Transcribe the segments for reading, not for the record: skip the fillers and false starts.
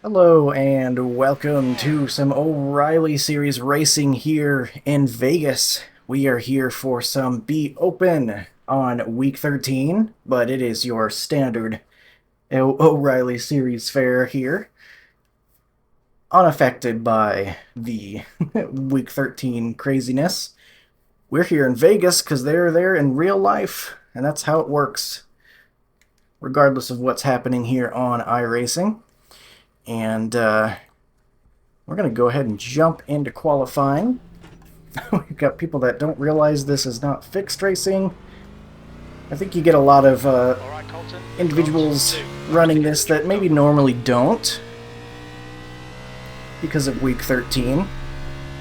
Hello and welcome to some O'Reilly Series racing here in Vegas. We are here for some Be Open on week 13, but it is your standard O'Reilly Series fare here, unaffected by the week 13 craziness. We're here in Vegas because they're there in real life, and that's how it works, regardless of what's happening here on iRacing. And we're going to go ahead and jump into qualifying. We've got people that don't realize this is not fixed racing. I think you get a lot of individuals running this that maybe normally don't because of week 13.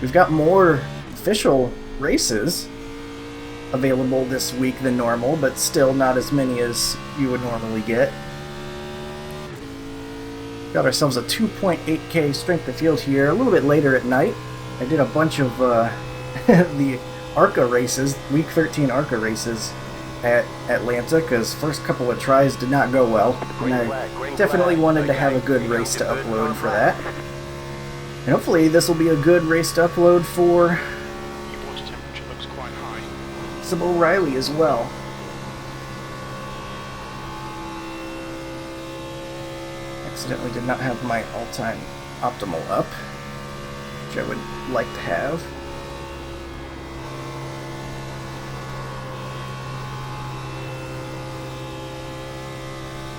We've got more official races available this week than normal, but still not as many as you would normally get. Got ourselves a 2.8K strength of field here, a little bit later at night. I did a bunch of the ARCA races, week 13 ARCA races at Atlanta, because first couple of tries did not go well, and I definitely wanted to have a good race to upload for that. And hopefully this will be a good race to upload for some O'Reilly as well. Accidentally did not have my all-time optimal up, which I would like to have.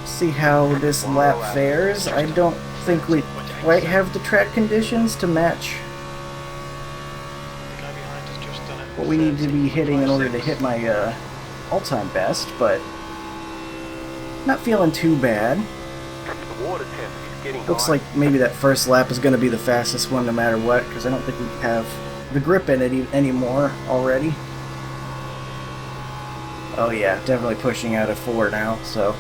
See how this lap fares. I don't think we quite have the track conditions to match what we need to be hitting in order to hit my all-time best, but not feeling too bad. Looks like maybe that first lap is going to be the fastest one no matter what, because I don't think we have the grip in it anymore already. Oh yeah, definitely pushing out of 4 now, so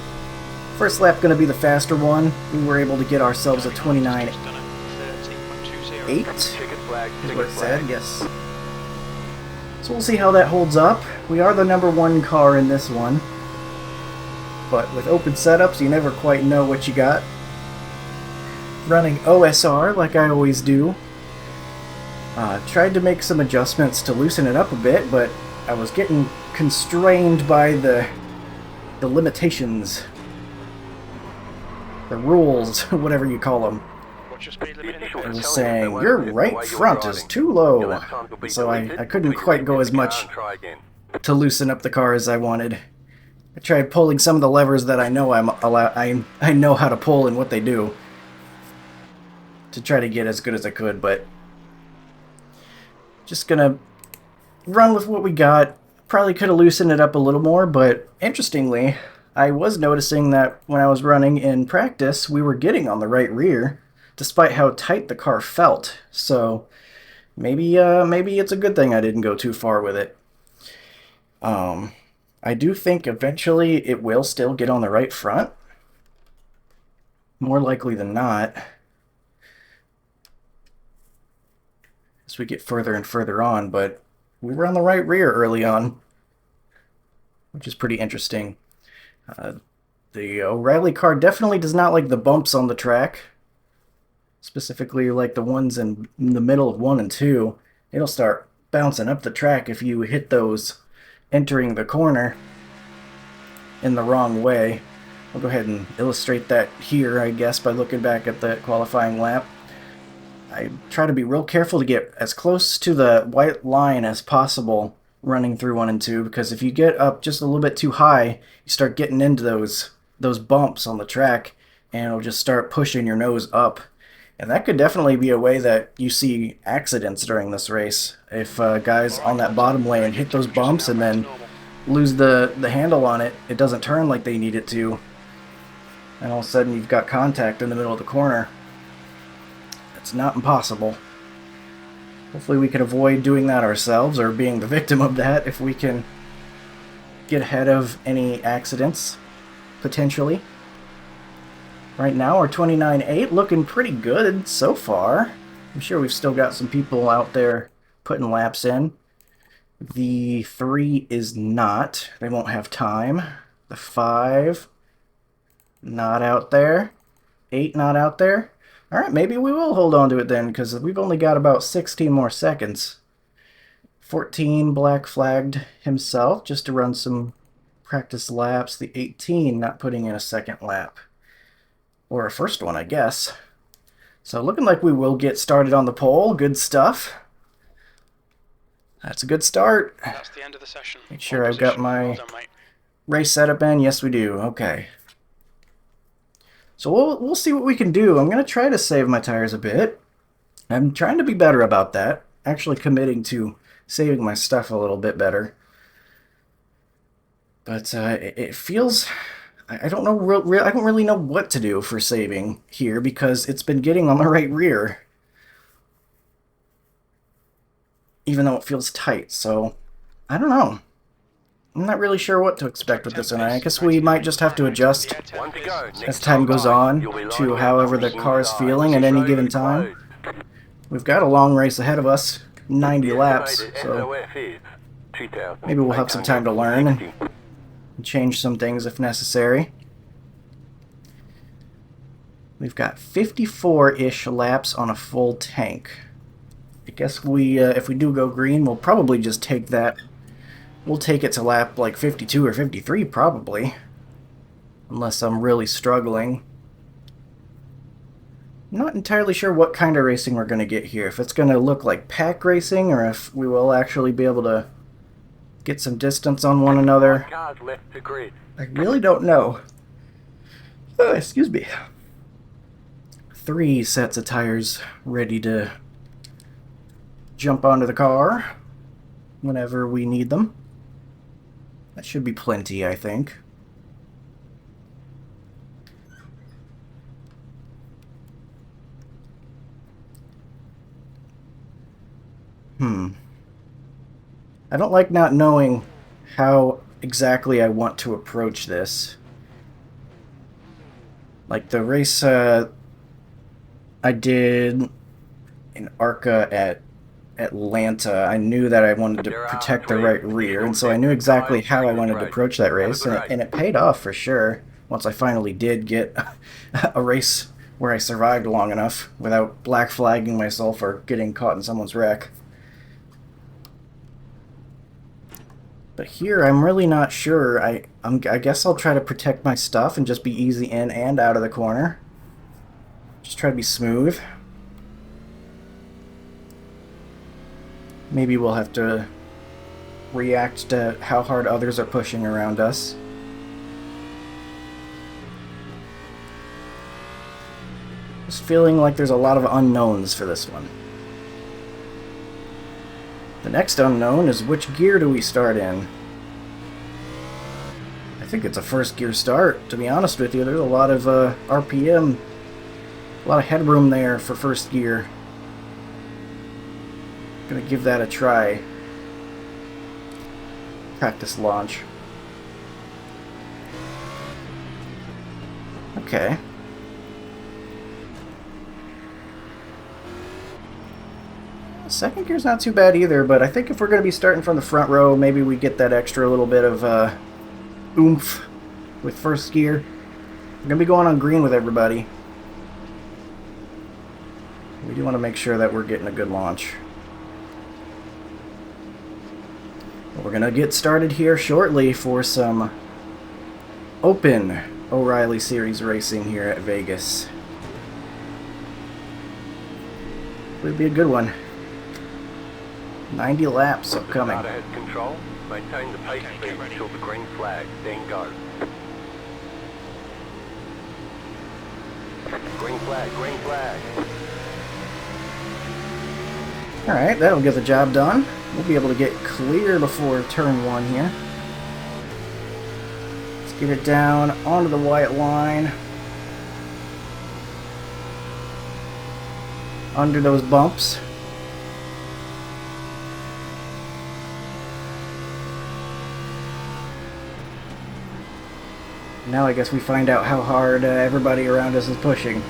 first lap going to be the faster one. We were able to get ourselves a 29.8 is what it said, yes. So we'll see how that holds up. We are the #1 car in this one, but with open setups you never quite know what you got. Running OSR like I always do. Tried to make some adjustments to loosen it up a bit, but I was getting constrained by the limitations, the rules, whatever you call them. It was saying, your right front is too low, so I couldn't quite go as much to loosen up the car as I wanted. I tried pulling some of the levers that I know I know how to pull and what they do, to try to get as good as I could, but just gonna run with what we got. Probably could have loosened it up a little more, but interestingly, I was noticing that when I was running in practice, we were getting on the right rear, despite how tight the car felt. So maybe it's a good thing I didn't go too far with it. I do think eventually it will still get on the right front, more likely than not, as we get further and further on, but we were on the right rear early on, which is pretty interesting. The O'Reilly car definitely does not like the bumps on the track, specifically like the ones in the middle of 1 and 2. It'll start bouncing up the track if you hit those entering the corner in the wrong way. I'll go ahead and illustrate that here, I guess, by looking back at the qualifying lap. I try to be real careful to get as close to the white line as possible running through 1 and 2, because if you get up just a little bit too high, you start getting into those bumps on the track, and it'll just start pushing your nose up. And that could definitely be a way that you see accidents during this race. If guys on that bottom lane hit those bumps and then lose the handle on it, it doesn't turn like they need it to, and all of a sudden you've got contact in the middle of the corner. It's not impossible. Hopefully we can avoid doing that ourselves, or being the victim of that, if we can get ahead of any accidents, potentially. Right now our 29.8 looking pretty good so far. I'm sure we've still got some people out there putting laps in. The 3 is not. They won't have time. The 5, not out there. 8, not out there. Alright, maybe we will hold on to it then, because we've only got about 16 more seconds. 14 black flagged himself just to run some practice laps. The 18 not putting in a second lap. Or a first one, I guess. So looking like we will get started on the pole. Good stuff. That's a good start. That's the end of the session. Make sure I've got my race setup in. Yes, we do. Okay. So we'll see what we can do. I'm going to try to save my tires a bit. I'm trying to be better about that. Actually committing to saving my stuff a little bit better. But it feels... I don't know. I don't really know what to do for saving here because it's been getting on the right rear, even though it feels tight. So I don't know. I'm not really sure what to expect with this one. I guess we might just have to adjust as time goes on to however the car is feeling at any given time. We've got a long race ahead of us, 90 laps, so maybe we'll have some time to learn and change some things if necessary. We've got 54-ish laps on a full tank. I guess if we do go green, we'll probably just take that. We'll take it to lap like 52 or 53 probably, unless I'm really struggling. I'm not entirely sure what kind of racing we're going to get here. If it's going to look like pack racing or if we will actually be able to get some distance on one another. I really don't know. Oh, excuse me. 3 sets of tires ready to jump onto the car whenever we need them. That should be plenty, I think. I don't like not knowing how exactly I want to approach this. Like the race I did in ARCA at Atlanta, I knew that I wanted to protect the right rear, and so I knew exactly how I wanted to approach that race, and it paid off for sure once I finally did get a race where I survived long enough without black flagging myself or getting caught in someone's wreck. But here, I'm really not sure. I guess I'll try to protect my stuff and just be easy in and out of the corner. Just try to be smooth. Maybe we'll have to react to how hard others are pushing around us. Just feeling like there's a lot of unknowns for this one. The next unknown is which gear do we start in? I think it's a first gear start, to be honest with you. There's a lot of RPM, a lot of headroom there for first gear. Gonna give that a try. Practice launch. Okay. Second gear's not too bad either, but I think if we're going to be starting from the front row, maybe we get that extra little bit of oomph with first gear. We're going to be going on green with everybody. We do want to make sure that we're getting a good launch. We're going to get started here shortly for some open O'Reilly Series racing here at Vegas. It'll be a good one. 90 laps upcoming. Has control. Maintain the pace speed until the green flag, then go. Green flag, green flag. Alright, that'll get the job done. We'll be able to get clear before turn 1 here. Let's get it down onto the white line. Under those bumps. Now I guess we find out how hard everybody around us is pushing.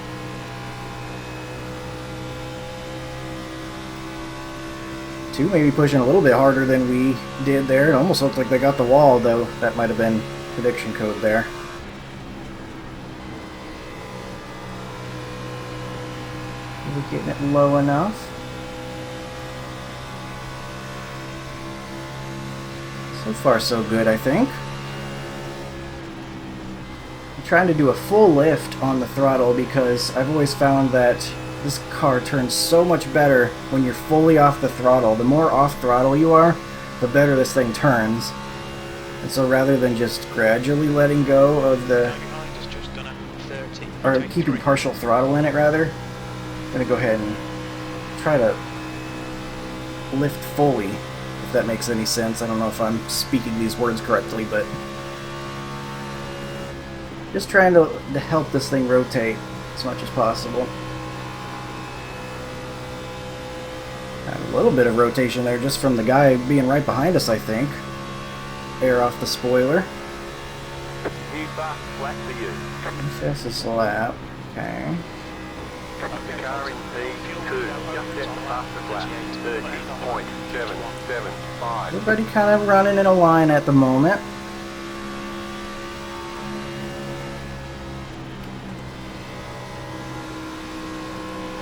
Two maybe pushing a little bit harder than we did there. It almost looked like they got the wall, though. That might have been prediction code there. We're getting it low enough. So far, so good, I think. I'm trying to do a full lift on the throttle because I've always found that this car turns so much better when you're fully off the throttle. The more off throttle you are, the better this thing turns. And so rather than just gradually letting go of the... or keeping partial throttle in it, rather, I'm going to go ahead and try to lift fully, if that makes any sense. I don't know if I'm speaking these words correctly, but just trying to help this thing rotate as much as possible. Got a little bit of rotation there just from the guy being right behind us, I think. Air off the spoiler. New fast flat for you. Fastest lap. Okay. The car in P2, just set the fastest lap. 30.775. Everybody kind of running in a line at the moment.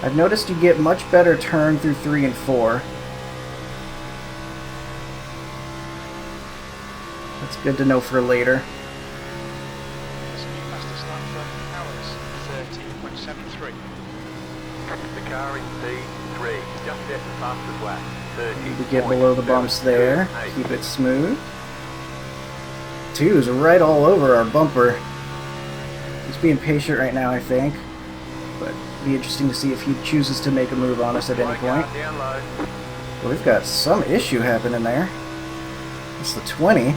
I've noticed you get much better turn through 3 and 4. That's good to know for later. The car in P3, just set the fastest lap. 30. Need to get below the bumps there. Keep it smooth. 2 is right all over our bumper. He's being patient right now, I think. But it'll be interesting to see if he chooses to make a move on us at any point. Well, we've got some issue happening there. It's the 20.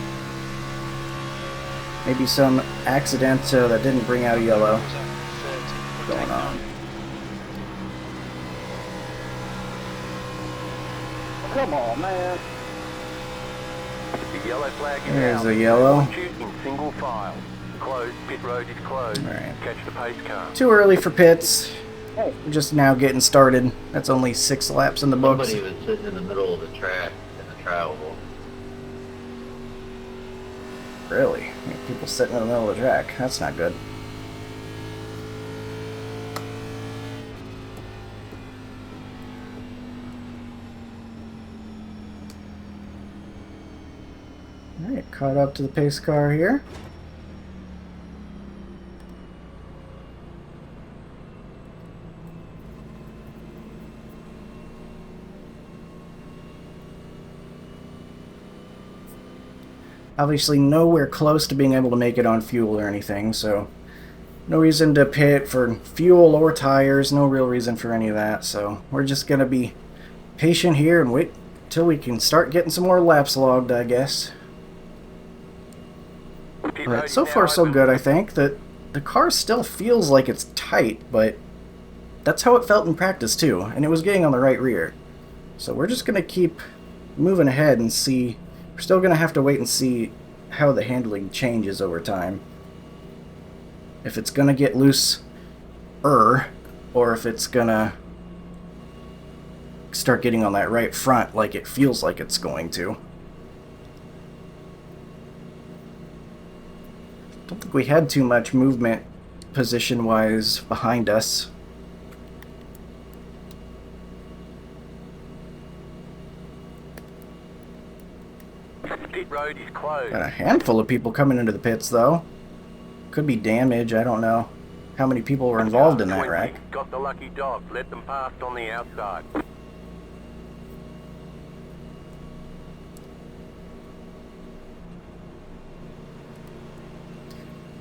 Maybe some accident that didn't bring out a yellow. What's going on? Come on, man. The yellow flag is There's out. a yellow. Shoot in single file. Closed. Pit road is closed. Alright. Catch the pace car. Too early for pits. We're just now getting started. That's only 6 laps in the books. Somebody was sitting in the middle of the track in the travel. Really? People sitting in the middle of the track. That's not good. Alright, caught up to the pace car here. Obviously nowhere close to being able to make it on fuel or anything, so no reason to pit for fuel or tires, no real reason for any of that, so we're just going to be patient here and wait till we can start getting some more laps logged, I guess. But so far so good, I think. That the car still feels like it's tight, but that's how it felt in practice too, and it was getting on the right rear. So we're just going to keep moving ahead and see. We're still going to have to wait and see how the handling changes over time. If it's going to get loose, or if it's going to start getting on that right front like it feels like it's going to. Don't think we had too much movement position-wise behind us. Pit road is closed. Got a handful of people coming into the pits, though. Could be damage, I don't know how many people were involved in that 20, wreck. Got the lucky dog. Let them past on the outside.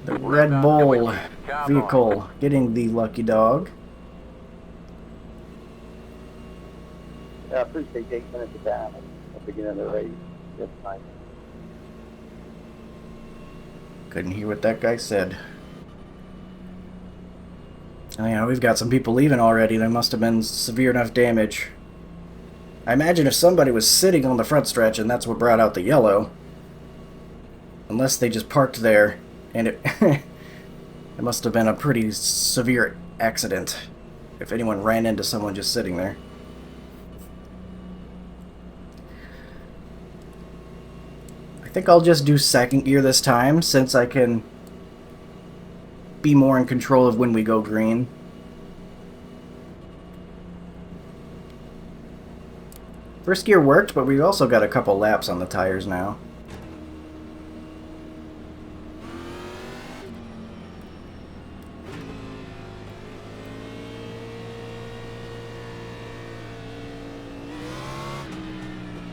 The Red Bull vehicle getting the lucky dog. Yeah, I appreciate 8 minutes of time at the beginning of the race. That's nice. Couldn't hear what that guy said. Oh, yeah, we've got some people leaving already. There must have been severe enough damage. I imagine if somebody was sitting on the front stretch and that's what brought out the yellow, unless they just parked there, and it it must have been a pretty severe accident if anyone ran into someone just sitting there. I think I'll just do second gear this time, since I can be more in control of when we go green. First gear worked, but we've also got a couple laps on the tires now.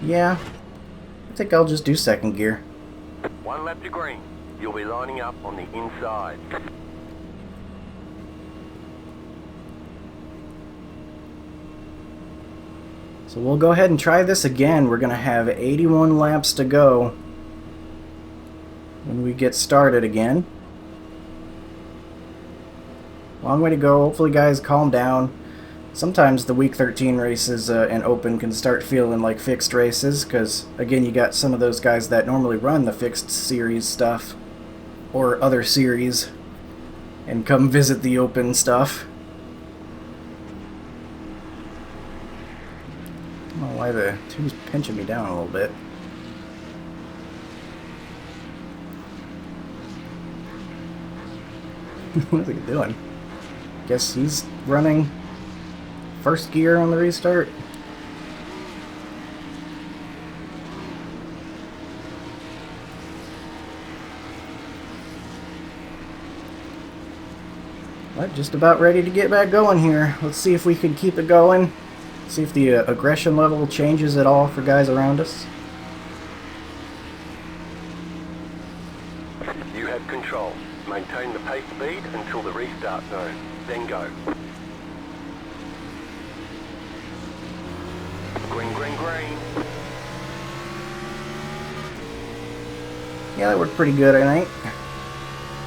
Yeah, I think I'll just do second gear. 1 lap to green. You'll be lining up on the inside. So we'll go ahead and try this again. We're going to have 81 laps to go when we get started again. Long way to go. Hopefully, guys, calm down. Sometimes the Week 13 races and Open can start feeling like fixed races because, again, you got some of those guys that normally run the fixed series stuff or other series and come visit the Open stuff. I don't know why the two's pinching me down a little bit. What's he doing? Guess he's running first gear on the restart. But just about ready to get back going here. Let's see if we can keep it going. See if the aggression level changes at all for guys around us. You have control. Maintain the pace speed until the restart zone. Then go. Green, green, green. Yeah, that worked pretty good, I think.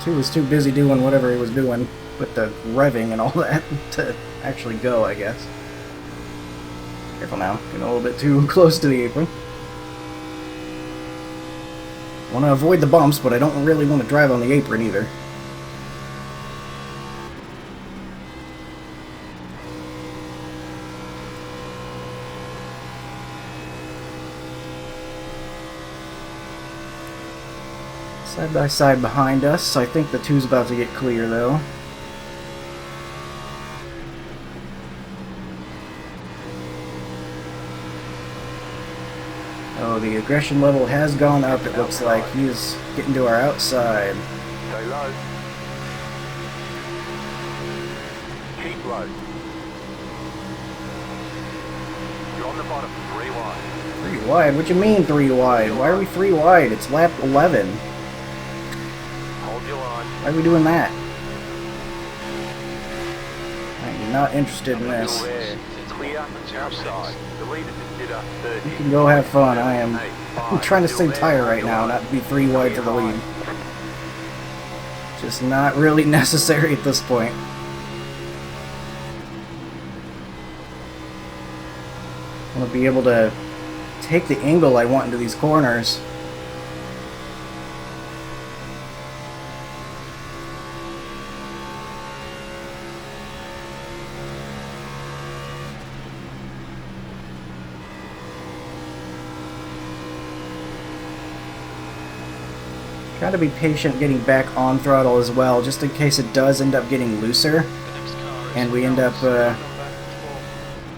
Two was too busy doing whatever he was doing with the revving and all that to actually go, I guess. Careful now, getting a little bit too close to the apron. Want to avoid the bumps, but I don't really want to drive on the apron either. Side by side behind us. I think the two's about to get clear though. Oh, the aggression level has gone up. It looks like he's getting to our outside. Stay low. Keep low. You're on the bottom. 3 wide. 3 wide? What you mean 3 wide? Why are we 3 wide? It's lap 11. Hold your line. Why are we doing that? I'm not interested in this. Still there. Clear outside. The leader consider 30. You can go have fun. I'm trying to save tire right now, not to be 3 wide for the lead. Just not really necessary at this point. I want to be able to take the angle I want into these corners. Try to be patient getting back on throttle as well, just in case it does end up getting looser and we end up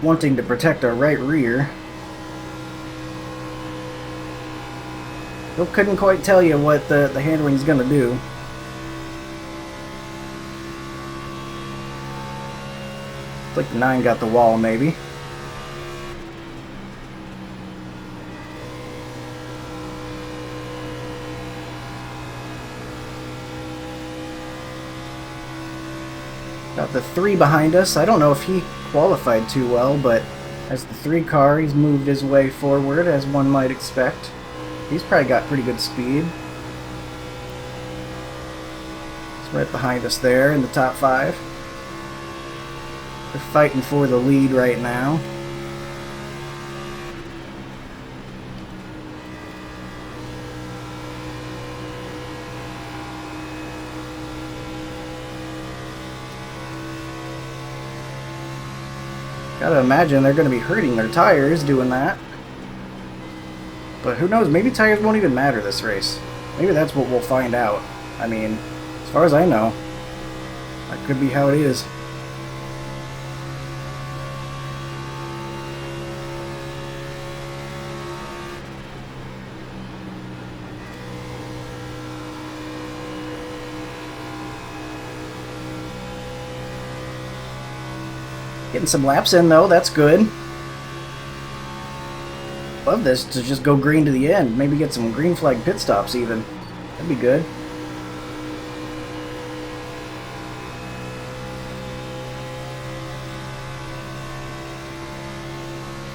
wanting to protect our right rear. Still couldn't quite tell you what the handling is going to do. It's like the 9 got the wall, maybe. Got the 3 behind us. I don't know if he qualified too well, but as the 3 car, he's moved his way forward, as one might expect. He's probably got pretty good speed. He's right behind us there in the top 5. They're fighting for the lead right now. Gotta imagine they're gonna be hurting their tires doing that. But who knows, maybe tires won't even matter this race. Maybe that's what we'll find out. I mean, as far as I know, that could be how it is. Getting some laps in though, that's good. Love this to just go green to the end. Maybe get some green flag pit stops even. That'd be good.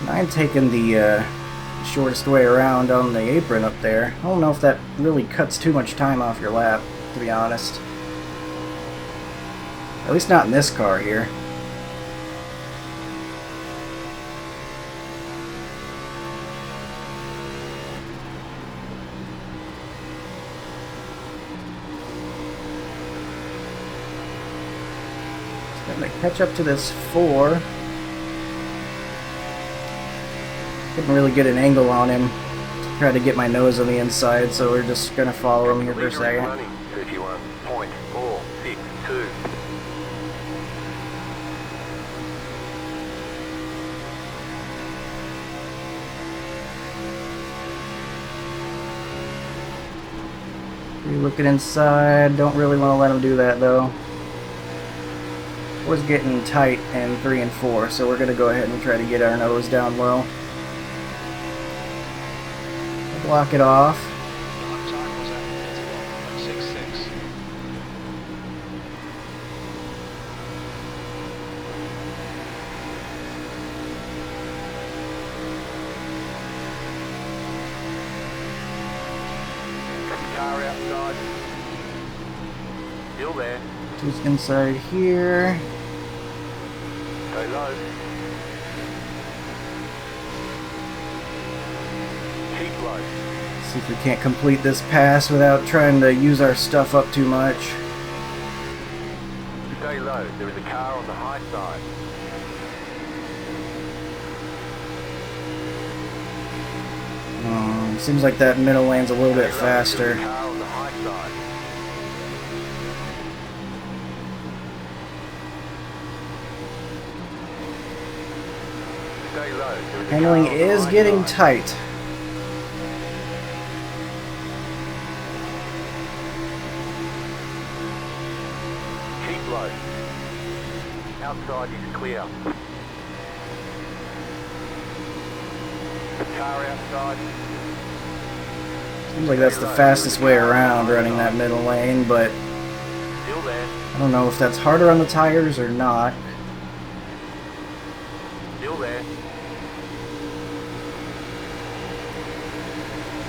I'm taking the shortest way around on the apron up there. I don't know if that really cuts too much time off your lap, to be honest. At least not in this car here. I'm gonna catch up to this 4. Couldn't really get an angle on him. Tried to get my nose on the inside, so we're just gonna follow him here for a second. 31.462. You're looking inside. Don't really want to let him do that though. Was getting tight in 3 and 4, so we're gonna go ahead and try to get our nose down low. Block it off. Time was at 31.66. Car outside. Still there. Who's inside here? Go low. Keep low. See if we can't complete this pass without trying to use our stuff up too much. Stay low. There is a car on the high side. Seems like that middle lane's a little bit faster. There is a car on the high side. Stay low. There is a Handling car on the is high getting side. tight. Keep low. Outside is clear. Car outside. Seems like that's the fastest way around running that middle lane, but Still there. I don't know if that's harder on the tires or not. Still there.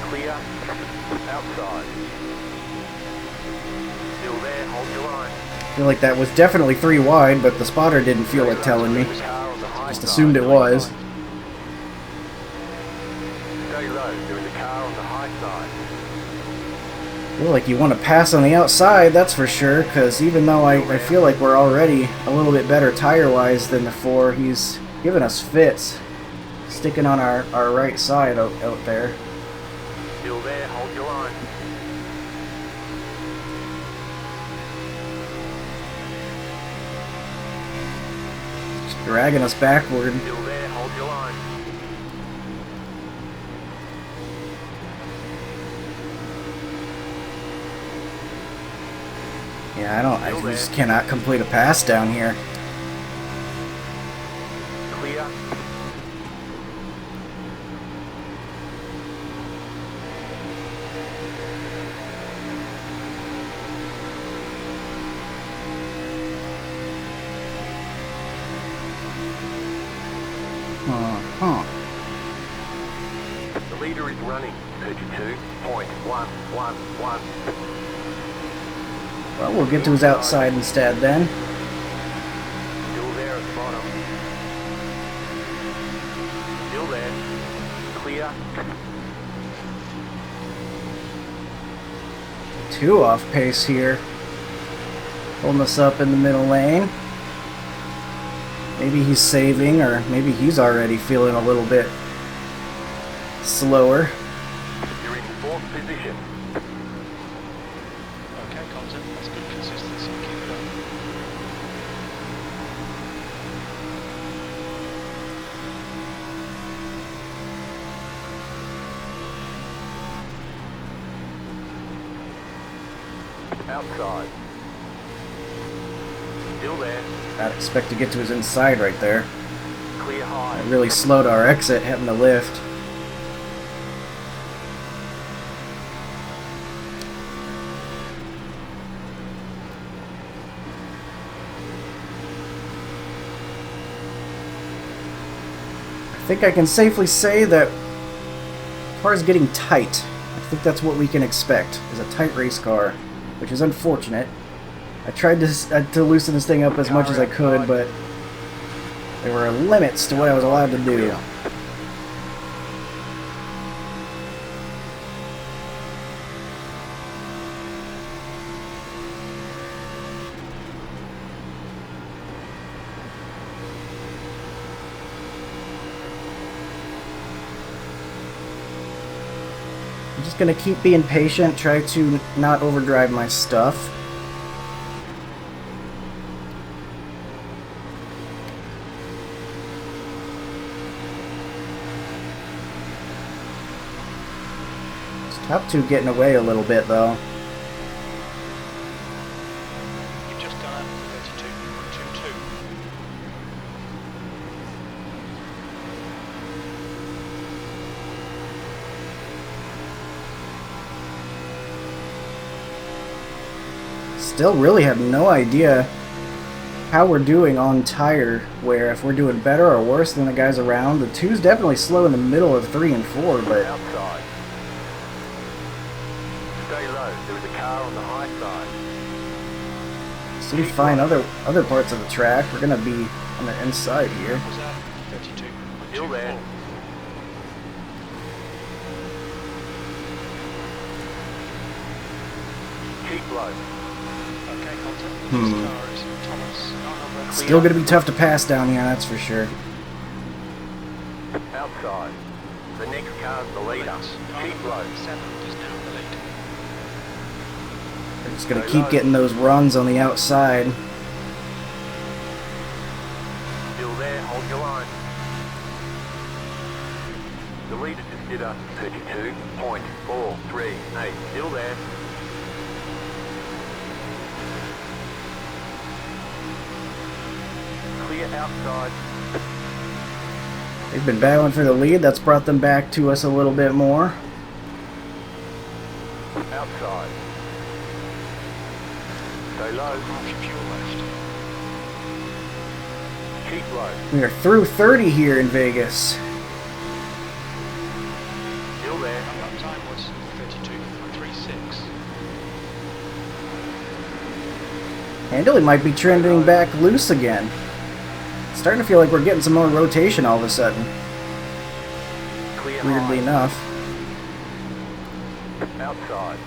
Clear. Outside. Still there. Hold your line. I feel like that was definitely 3 wide, but the spotter didn't feel like telling me. Car on the high Just side. assumed it was. Stay low. There is a car on the high side. I feel like you want to pass on the outside, that's for sure, because even though I feel like we're already a little bit better tire-wise than the 4, he's giving us fits. Sticking on our right side out there. Still there. Hold your line. Just dragging us backward. Still there. Hold your line. Yeah, I just cannot complete a pass down here. Clear. Uh-huh. The leader is running. 32.111. Well, we'll get to his outside instead then. Still there at the bottom. Still there. Clear. 2 off pace here. Holding us up in the middle lane. Maybe he's saving, or maybe he's already feeling a little bit slower. You're in 4th position. Okay, Compton, that's good consistency. Keep it up. Outside. Still there. Not expect to get to his inside right there. Clear high. It really slowed our exit, having to lift. I think I can safely say that the car is getting tight. I think that's what we can expect, is a tight race car, which is unfortunate. I tried to loosen this thing up as much as I could, but there were limits to what I was allowed to do. I'm just gonna keep being patient, try to not overdrive my stuff. Top two getting away a little bit though. You've just done a 32.22. Still really have no idea how we're doing on tire, where if we're doing better or worse than the guys around. The two's definitely slow in the middle of 3 and 4, but Outside. Stay low. There is a car on the high side. see if we find other parts of the track. We're gonna be on the inside here. Was that 32.24? Still there. Keep low. Okay, contact. The next car is Thomas. Car number Still gonna be tough to pass down here, that's for sure. Outside. The next car's the leader. Car Keep number low. 7 is now in the lead. We're just gonna keep getting those runs on the outside. Still there. Hold your line. The leader just did a 32.438. Still there. Clear outside. They've been battling for the lead. That's brought them back to us a little bit more. Outside. Stay low. Half your fuel left. Keep low. We are through 30 here in Vegas. Still there. Lap time was 32.36. Handley might be trending back loose again. Starting to feel like we're getting some more rotation all of a sudden. Clear Weirdly high. enough. Outside.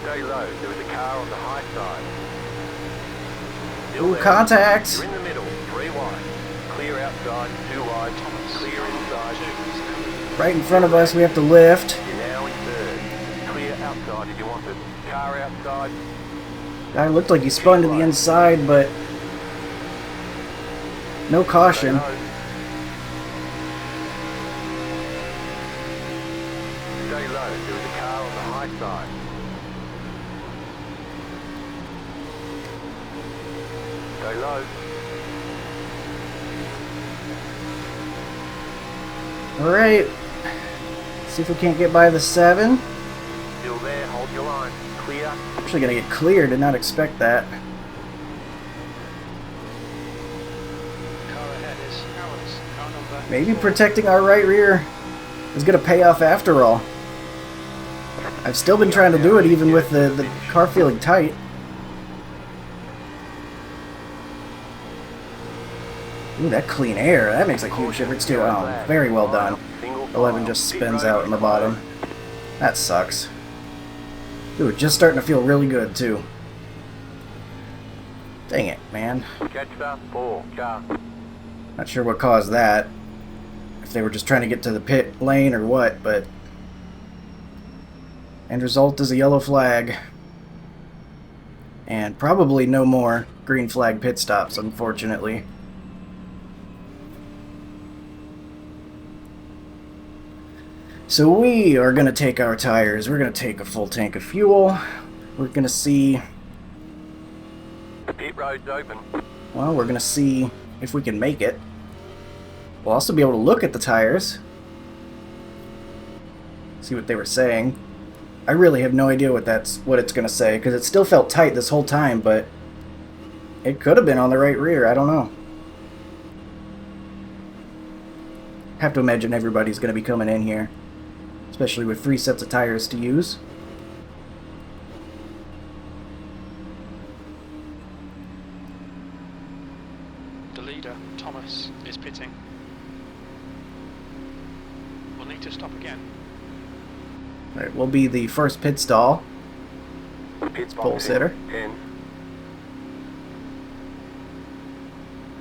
Stay low. There is a car on the high side. Still Ooh, there. contact! You're in the middle. 3 wide. Clear outside. 2 wide. Clear inside. Right in front of us, we have to lift. You're now in third. Clear outside if you want it. Car outside. Guy looked like he spun to the inside, but no Stay caution. low. Stay low. There is a car on the high side. Stay low. Alright. See if we can't get by the 7. Still there. Hold your line. Clear. Actually gonna get clear, did not expect that. Car ahead is Aaron's. Car number Maybe 4. protecting our right rear is gonna pay off after all. I've still been trying to do it even with the car feeling tight. Ooh, that clean air, that makes a huge difference too. Oh, very well done. 11 just spins out in the bottom. That sucks. Ooh, just starting to feel really good too. Dang it, man. Catch the 4 car. Not sure what caused that. If they were just trying to get to the pit lane or what, but end result is a yellow flag. And probably no more green flag pit stops, unfortunately. So we are going to take our tires. We're going to take a full tank of fuel. We're going to see Pit road's open. Well, we're going to see if we can make it. We'll also be able to look at the tires. See what they were saying. I really have no idea what it's going to say, because it still felt tight this whole time, but it could have been on the right rear. I don't know. Have to imagine everybody's going to be coming in here, especially with 3 sets of tires to use. The leader, Thomas, is pitting. We'll need to stop again. Right, we'll be the first pit stall. Pit Pole sitter. 10.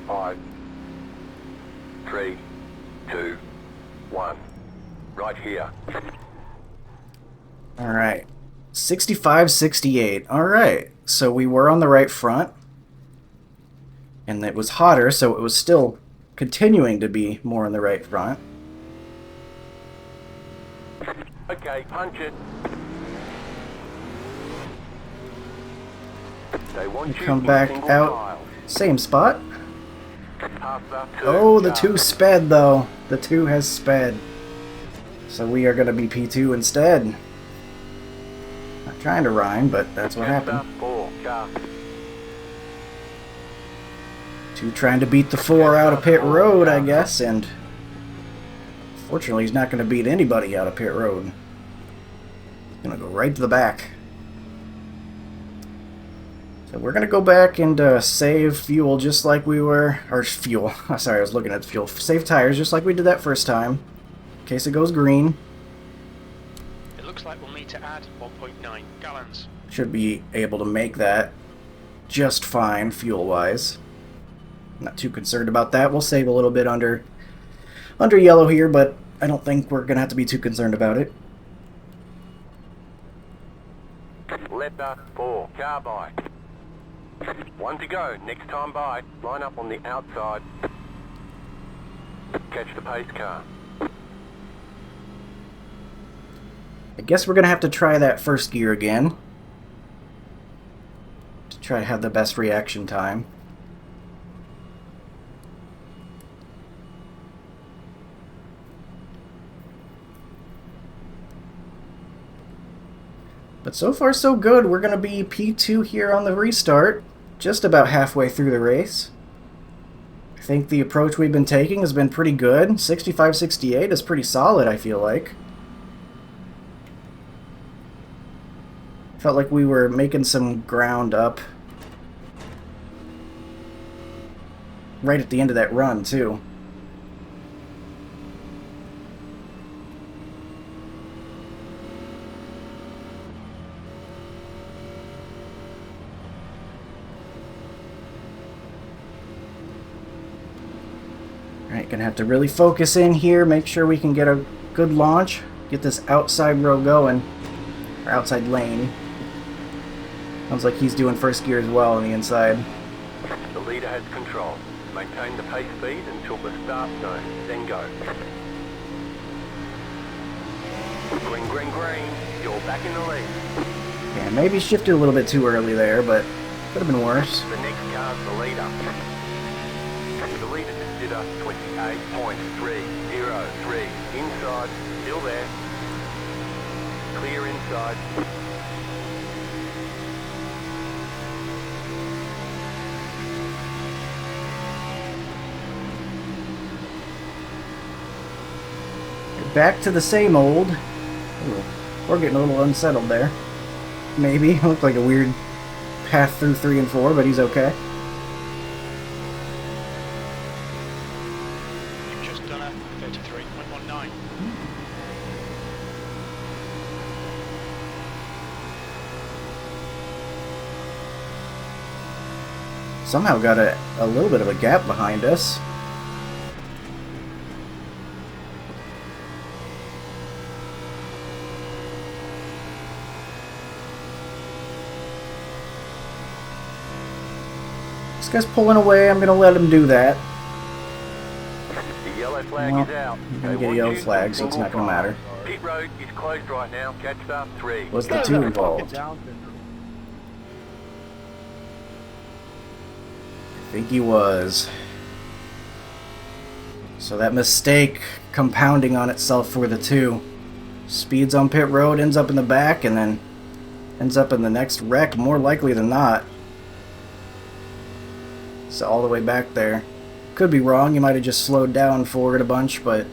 5. 3. 2. 1. Right here. Alright. 65-68. Alright. So we were on the right front. And it was hotter, so it was still continuing to be more on the right front. Okay, punch it. They want We you come in back single out. file. Same spot. Pass up to Oh, the Charlie. 2 sped though. The 2 has sped. So we are going to be P2 instead. Not trying to rhyme, but that's what Next happened. up, 4. Car. 2 trying to beat the 4 out of pit road, I guess, and fortunately he's not going to beat anybody out of pit road. He's going to go right to the back. So we're going to go back and save fuel just like we were, or fuel, sorry, I was looking at the fuel. Save tires just like we did that first time, in case it goes green. It looks like we'll need to add 1.9 gallons. Should be able to make that just fine fuel-wise. Not too concerned about that. We'll save a little bit under yellow here, but I don't think we're going to have to be too concerned about it. Letter 4. Car by. 1 to go. Next time by. Line up on the outside. Catch the pace car. I guess we're going to have to try that first gear again to try to have the best reaction time. But so far so good. We're going to be P2 here on the restart, just about halfway through the race. I think the approach we've been taking has been pretty good. 65-68 is pretty solid, I feel like. Felt like we were making some ground up right at the end of that run, too. Alright, gonna have to really focus in here, make sure we can get a good launch, get this outside row going, or outside lane. Sounds like he's doing first gear as well on the inside. The leader has control. Maintain the pace speed until the start zone, then go. Green, green, green. You're back in the lead. Yeah, maybe shifted a little bit too early there, but could have been worse. The next car's the leader. The leader consider 28.303. Inside, still there. Clear inside. Back to the same old. Ooh, we're getting a little unsettled there. Maybe. Looked like a weird path through 3 and 4, but he's okay. You've just done a 33.19. Somehow got a little bit of a gap behind us. This guy's pulling away. I'm going to let him do that. The yellow flag Well, is out. I'm going to get a yellow flag, so it's not going to matter. Pit road is closed right now. Catch start 3. Was the 2 involved? think he was. So that mistake compounding on itself for the two. Speeds on pit road, ends up in the back, and then ends up in the next wreck, more likely than not. So all the way back there. Could be wrong, he might have just slowed down forward a bunch, but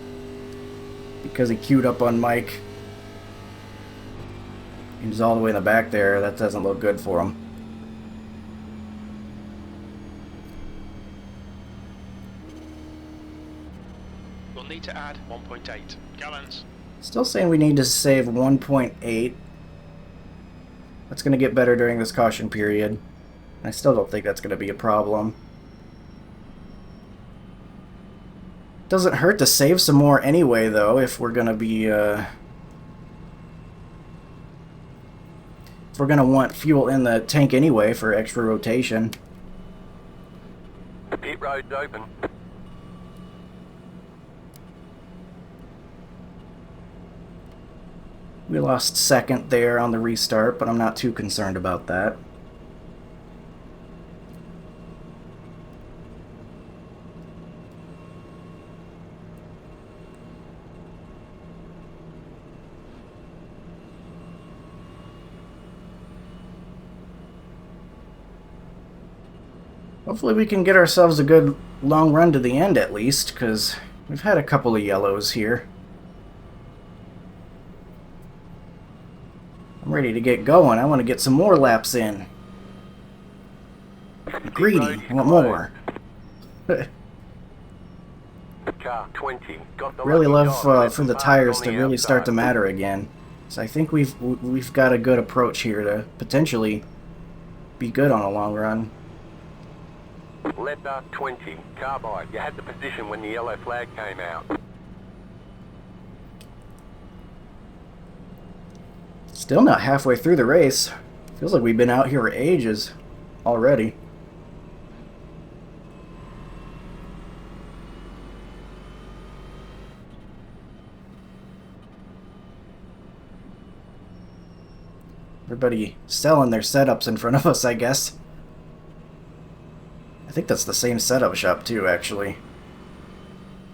because he queued up on Mike, he's all the way in the back there. That doesn't look good for him. We'll need to add 1.8 gallons. Still saying we need to save 1.8. That's going to get better during this caution period. I still don't think that's going to be a problem. Doesn't hurt to save some more anyway, though, if we're going to be... if we're going to want fuel in the tank anyway for extra rotation. Pit road's open. We lost second there on the restart, but I'm not too concerned about that. Hopefully we can get ourselves a good long run to the end at least, because we've had a couple of yellows here. I'm ready to get going. I want to get some more laps in. I'm greedy. I want more. Car 20. Got the Really lucky love dog. for the tires to really start to matter again. So I think we've got a good approach here to potentially be good on a long run. Letter 20. Carbide. You had the position when the yellow flag came out. Still not halfway through the race. Feels like we've been out here for ages already. Everybody selling their setups in front of us, I guess. I think that's the same setup shop too, actually.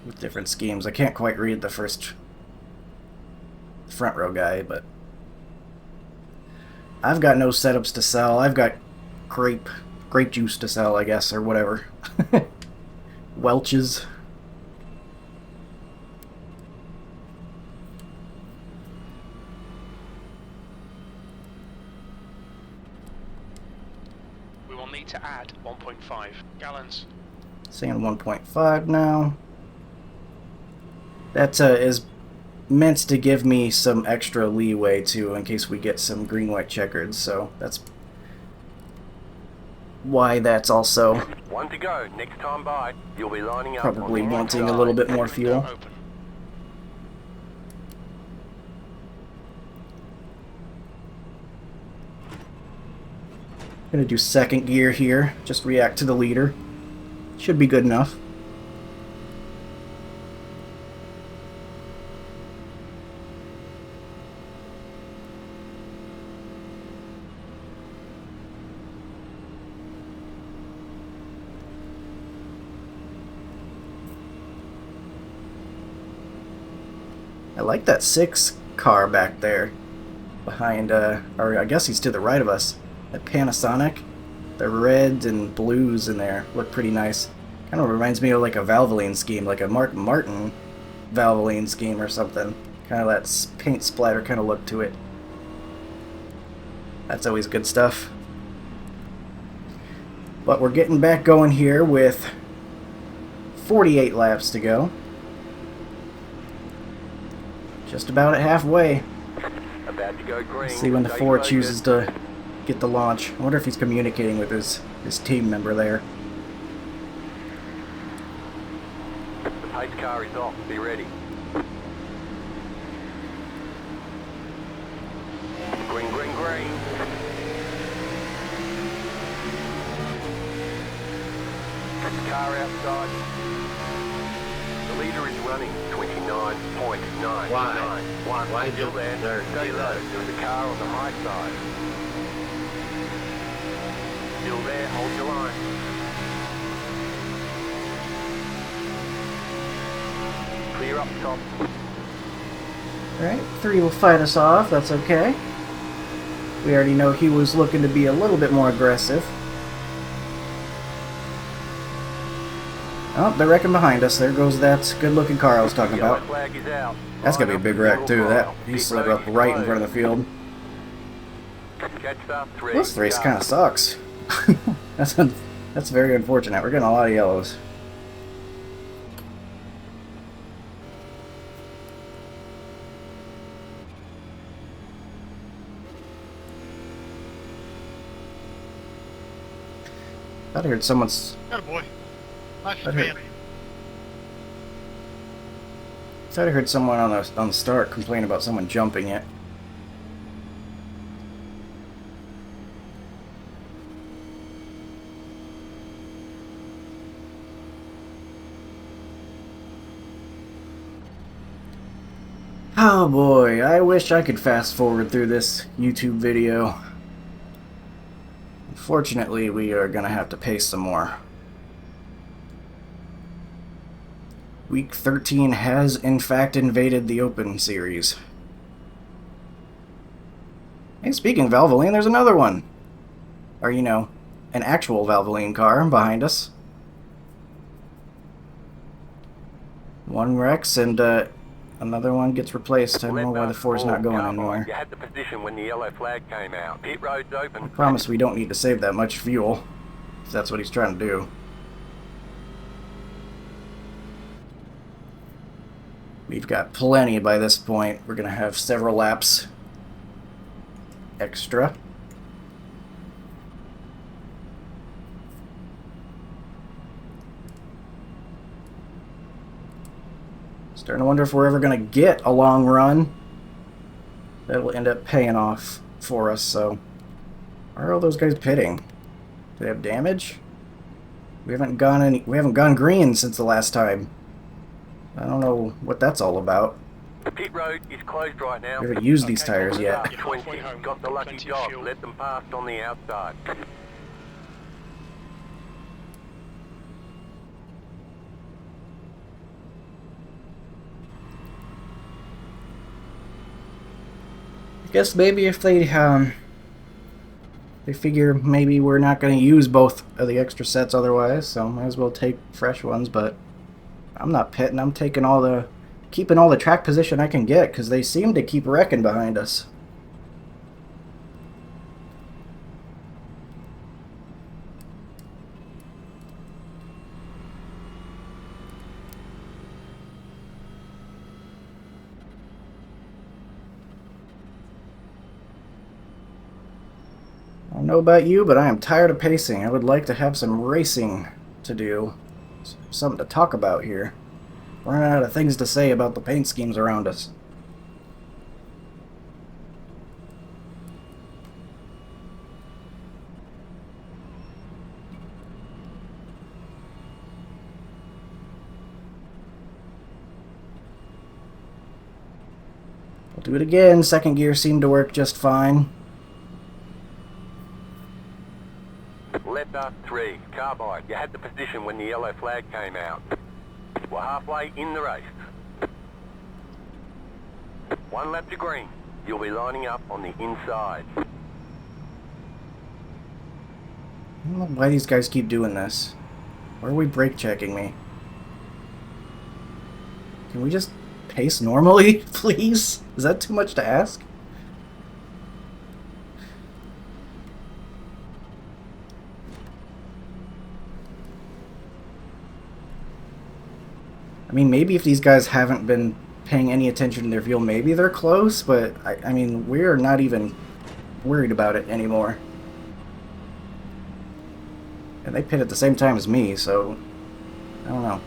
With different schemes. I can't quite read the first front row guy, but I've got no setups to sell. I've got grape juice to sell, I guess, or whatever. Welch's. We will need to add 1.5 gallons. Saying 1.5 now. That is meant to give me some extra leeway too, in case we get some green-white checkers. So that's why that's also One to go. Next time by, you'll be lining up. probably on the wanting a outside. little bit more fuel. Window open. Gonna do second gear here, just react to the leader. Should be good enough. I like that 6 car back there behind, or I guess he's to the right of us. That Panasonic, the reds and blues in there look pretty nice. Kind of reminds me of like a Valvoline scheme, like a Mark Martin Valvoline scheme or something. Kind of that paint splatter kind of look to it. That's always good stuff. But we're getting back going here with 48 laps to go. Just about at halfway. About to go green. See when the Stay Ford focused. chooses to get the launch. I wonder if he's communicating with his team member there. The pace car is off. Be ready. Green, green, green. Car outside. The leader is running 29.9. Why Still there. Stay low. There's a car on the high side. Still there. Hold your line. You're up top. Alright, 3 will fight us off, that's okay. We already know he was looking to be a little bit more aggressive. Oh, they're wrecking behind us. There goes that good-looking car I was talking Yellow about. flag is out. That's gonna be a Line big up wreck in too. single That file. he Pit slid road up is right in front of the closed. field. Catch up 3. This race Go. kind of sucks. That's very unfortunate. We're getting a lot of yellows. I heard someone's. Oh boy. Nice I for me. heard, I heard someone on the start complain about someone jumping it. Oh boy, I wish I could fast forward through this YouTube video. Unfortunately, we are gonna have to pay some more. Week 13 has, in fact, invaded the Open Series. Hey, speaking of Valvoline, there's another one. Or, you know, an actual Valvoline car behind us. One wrecks and another one gets replaced. I don't know why the 4's not going anywhere. You had the position when the yellow flag came out. Pit road's open. I promise we don't need to save that much fuel, if that's what he's trying to do. We've got plenty by this point. We're going to have several laps extra. Starting to wonder if we're ever going to get a long run that will end up paying off for us. So, why are all those guys pitting? Do they have damage? We haven't gone green since the last time. I don't know what that's all about. The pit road is closed right now. We haven't used these Okay, tires well, yet. you're halfway 20. home. Got the lucky Plenty of job. fuel. Let them pass on the outside. I guess maybe if they figure maybe we're not going to use both of the extra sets otherwise, so might as well take fresh ones. But I'm not pitting. I'm taking keeping all the track position I can get because they seem to keep wrecking behind us. I don't know about you, but I am tired of pacing. I would like to have some racing to do. Something to talk about here. We're running out of things to say about the paint schemes around us. We'll do it again. Second gear seemed to work just fine. Letter 3, Carbide. You had the position when the yellow flag came out. We're halfway in the race. 1 lap to green. You'll be lining up on the inside. I don't know why these guys keep doing this. Why are we brake checking me? Can we just pace normally, please? Is that too much to ask? I mean, maybe if these guys haven't been paying any attention to their fuel, maybe they're close, but I mean, we're not even worried about it anymore. And they pit at the same time as me, so I don't know.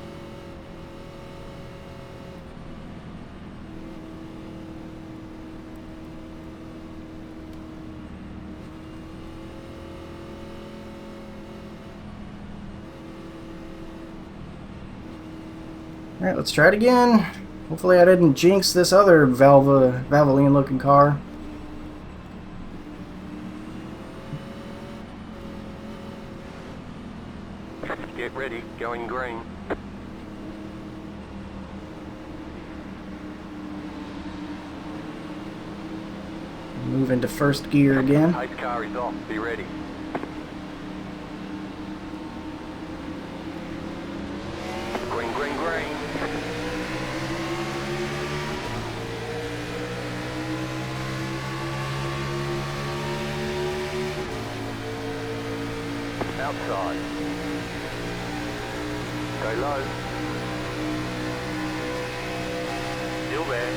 Alright, let's try it again. Hopefully I didn't jinx this other Valvoline looking car. Get ready, going green. Move into first gear again. Pace car is off. Be ready. Green, green, green. Outside. Go low. Still there.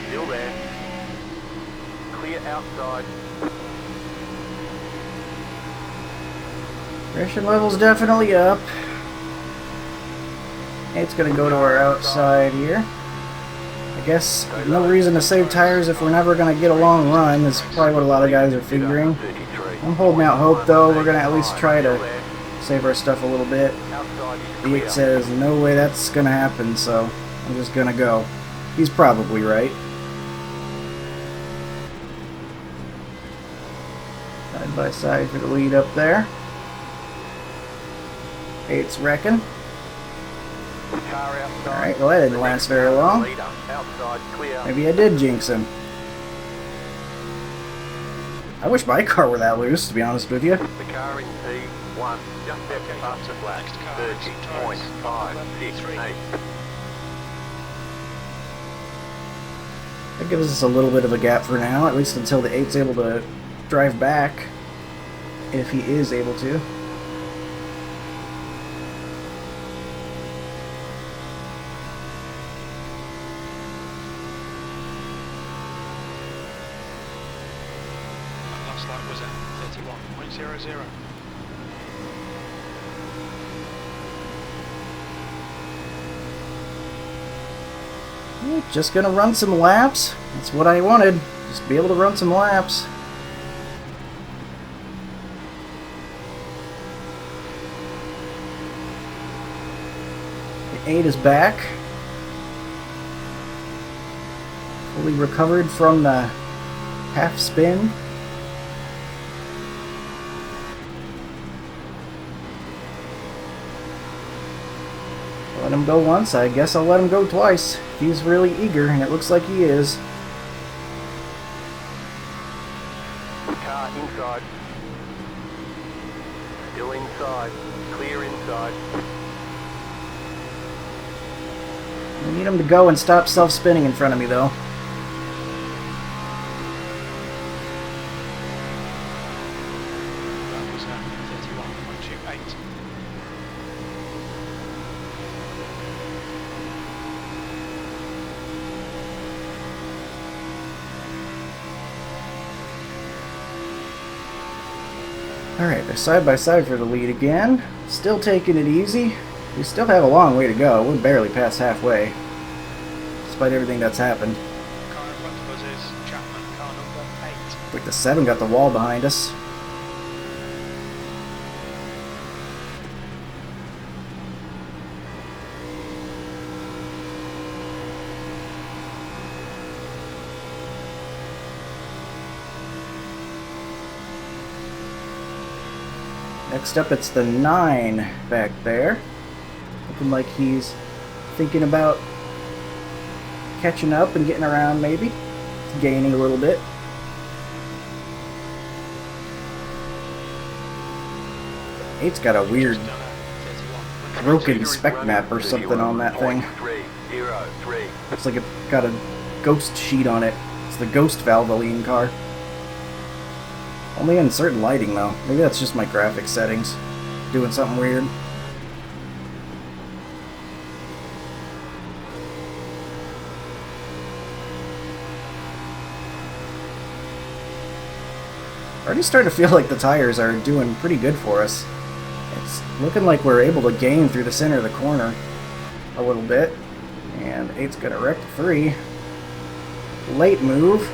Still there. Clear outside. Pressure level's definitely up. It's gonna go to our outside here. I guess no reason to save tires if we're never gonna get a long run. That's probably what a lot of guys are figuring. 33. I'm holding out hope though. We're gonna at least try to save our stuff a little bit. Outside is The clear. 8 says no way that's gonna happen, so I'm just gonna go. He's probably right. Side by side for the lead up there. 8's wrecking. Car outside. Alright, well that didn't last very long. Leader. Outside clear. Maybe I did jinx him. I wish my car were that loose, to be honest with you. The car in P1 just stepped past the flat. Next car, 30.568. That gives us a little bit of a gap for now, at least until the 8's able to drive back. If he is able to. That last lap was at 31.00. Just gonna run some laps. That's what I wanted. Just be able to run some laps. The 8 is back. Fully recovered from the half spin. Let him go once, I guess I'll let him go twice. If he's really eager, and it looks like he is. Car inside. Still inside. Clear inside. I need him to go and stop self-spinning in front of me, though. That was at 31.28. Alright, they're side by side for the lead again. Still taking it easy. We still have a long way to go. We're barely past halfway. Despite everything that's happened. Car in front of us is Chapman, car number 8. Like the 7 got the wall behind us. Next up, it's the 9 back there. Looking like he's thinking about catching up and getting around, maybe. Gaining a little bit. Eight's got a weird Done at 31. broken spec map or something on that thing. 303. Looks like it got a ghost sheet on it. It's the Ghost Valvoline car. Only in certain lighting, though. Maybe that's just my graphics settings. Doing something weird. Already starting to feel like the tires are doing pretty good for us. It's looking like we're able to gain through the center of the corner a little bit. And 8's gonna wreck 3. Late move.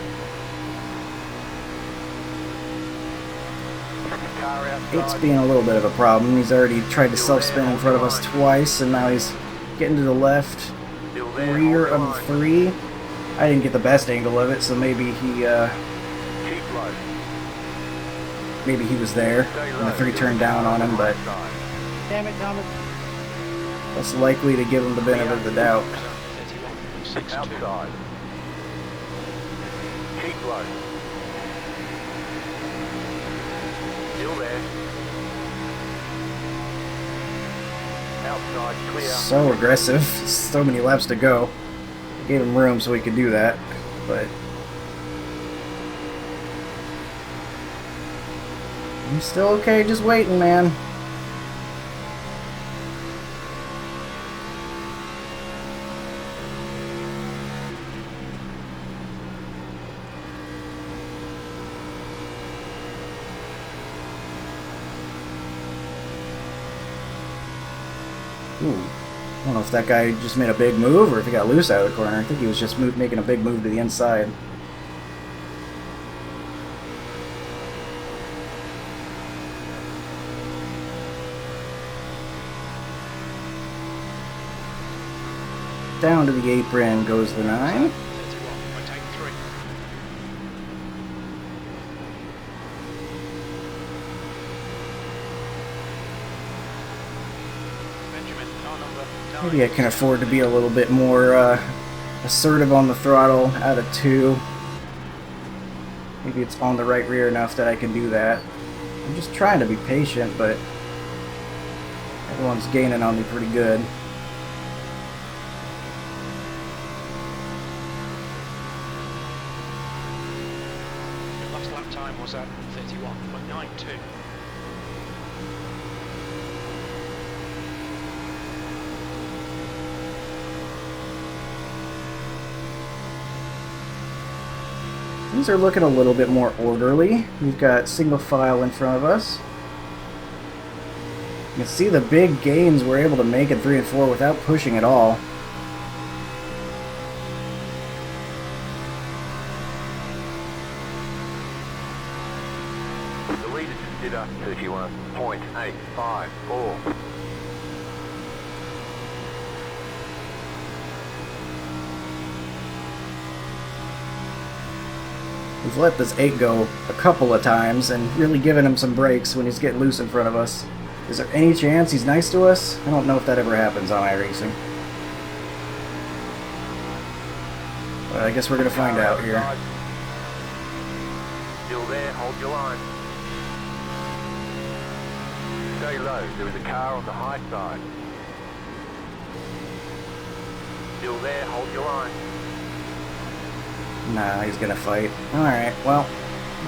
Car 8's outside. being a little bit of a problem. He's already tried to self-spin in front of us twice, and now he's getting to the left Still there. rear Hold of the line. 3. I didn't get the best angle of it, so maybe he Keep low. was there Stay and the low. 3 turned down on him, but Side. Damn it, Thomas. less likely to give him the benefit of the doubt. 6-2. Outside. Keep low. Still there. Outside, clear. So aggressive. So many laps to go. Gave him room so he could do that, but he's still okay, just waiting, man. Ooh. I don't know if that guy just made a big move or if he got loose out of the corner. I think he was just making a big move to the inside. Down to the apron goes the 9. 31.83. Benjamin, car number 9. Maybe I can afford to be a little bit more assertive on the throttle out of 2. Maybe it's on the right rear enough that I can do that. I'm just trying to be patient, but everyone's gaining on me pretty good. Your last lap time was at 31.92. These are looking a little bit more orderly. We've got single file in front of us. You can see the big gains we're able to make in 3 and 4 without pushing at all. The leader consider 31.854. We've let this 8 go a couple of times and really given him some breaks when he's getting loose in front of us. Is there any chance he's nice to us? I don't know if that ever happens on iRacing. But I guess we're going to find out here. Still there, hold your line. Stay low, there is a car on the high side. Still there, hold your line. Nah, he's going to fight. Alright, well,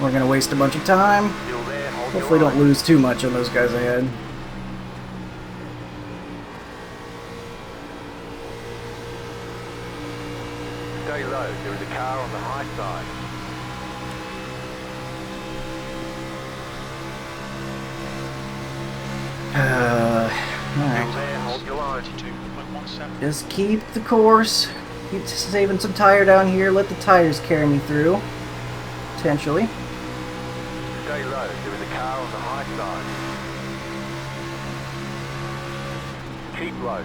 we're going to waste a bunch of time. Still there, hold Hopefully your don't line. lose too much on those guys ahead. Stay low, there is a car on the high side. Still Alright. there, hold your line. 32.17. Just keep the course. Keep saving some tire down here. Let the tires carry me through. Potentially. Stay low, there is a car on the high side. Keep low.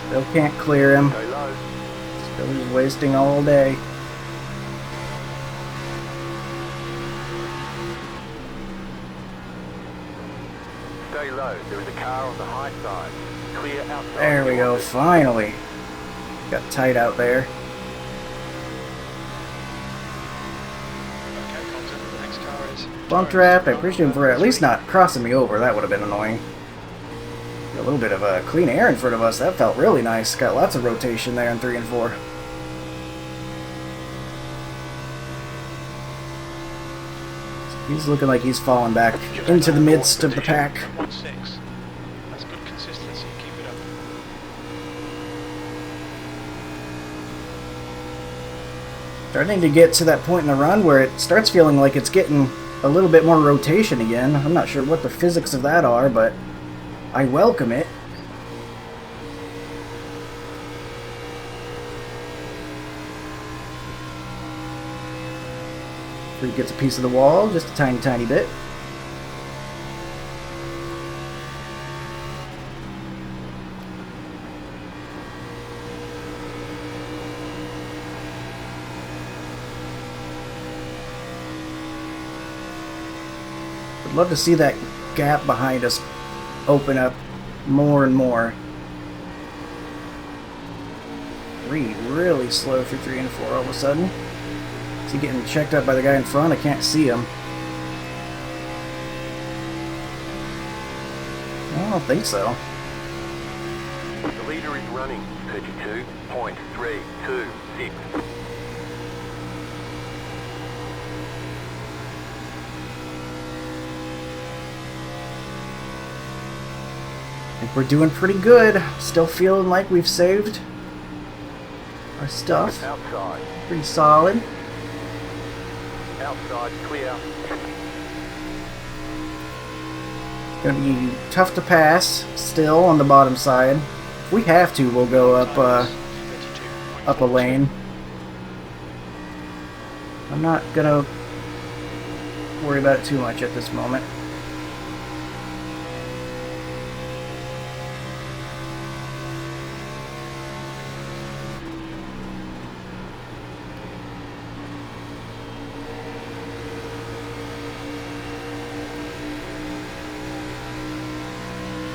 Still can't clear him. Stay low. Still just wasting all day. Stay low, there is a car on the high side. Clear outside. There we go, finally. Got tight out there. Okay, Colton, the next car is... Bump trap. I appreciate him for at least not crossing me over. That would have been annoying. A little bit of clean air in front of us. That felt really nice. Got lots of rotation there in 3 and 4. He's looking like he's falling back into the midst of the pack. 1.6. That's good consistency. Keep it up. Starting to get to that point in the run where it starts feeling like it's getting a little bit more rotation again. I'm not sure what the physics of that are, but I welcome it. He gets a piece of the wall, just a tiny, tiny bit. I'd love to see that gap behind us open up more and more. 3 really slow through 3 and 4 all of a sudden. Is he getting checked up by the guy in front? I can't see him. I don't think so. The leader is running 32.326. I think we're doing pretty good. Still feeling like we've saved our stuff. Outside. Pretty solid. Outside clear. Gonna be tough to pass still on the bottom side. If we have to, we'll go up a lane. I'm not gonna worry about it too much at this moment.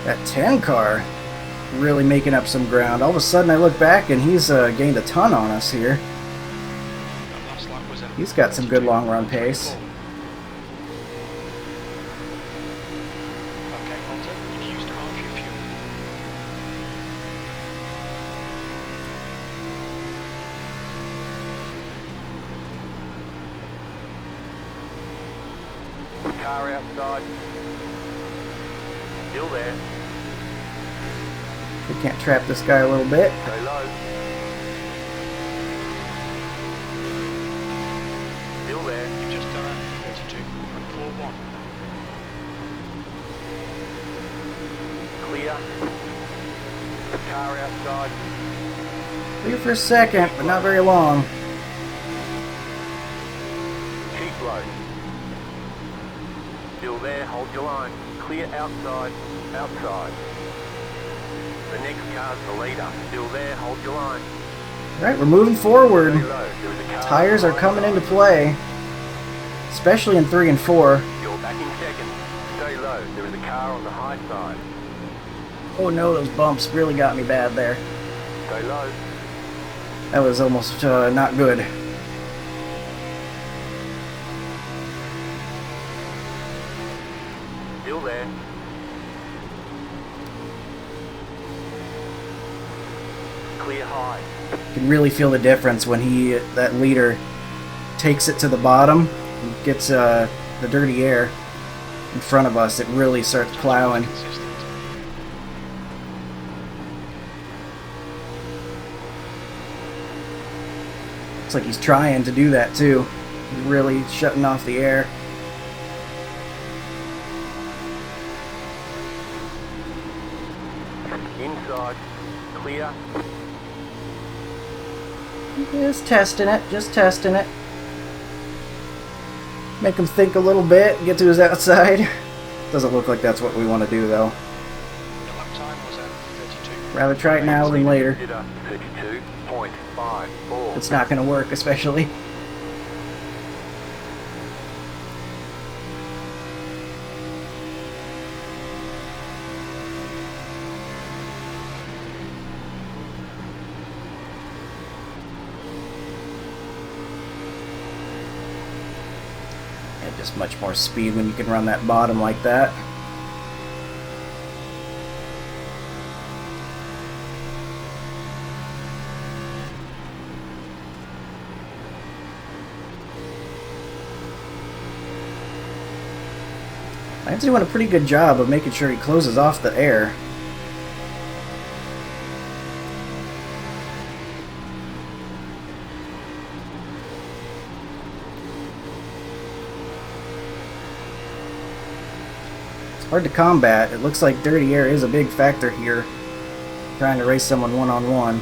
That 10 car really making up some ground. All of a sudden I look back and he's gained a ton on us here. He's got some good long run pace. Okay, Walter, you've used half your fuel. Car outside. Still there. We can't trap this guy a little bit. Go low. Still there. You've just done 32.41. Clear. Car outside. Clear for a second, but not very long. Keep low. Still there. Hold your line. Clear outside. Outside. The next car's the leader. Still there. Hold your line. Alright, we're moving forward. Stay low. There is a car Tires on are the coming high into side. play. Especially in 3 and 4. You're back in second. Stay low. There is a car on the high side. Oh no, those bumps really got me bad there. Stay low. That was almost not good. Still there. Clear high. You can really feel the difference when that leader takes it to the bottom and gets the dirty air in front of us. It really starts plowing. Consistent. Looks like he's trying to do that too. He's really shutting off the air. Inside. Clear. Just testing it, just testing it. Make him think a little bit, get to his outside. Doesn't look like that's what we want to do though. The lap time was at 32. Rather try it now than later. 32.54. It's not going to work, especially. And just much more speed when you can run that bottom like that. I'm doing a pretty good job of making sure he closes off the air. It's hard to combat. It looks like dirty air is a big factor here. Trying to race someone one-on-one.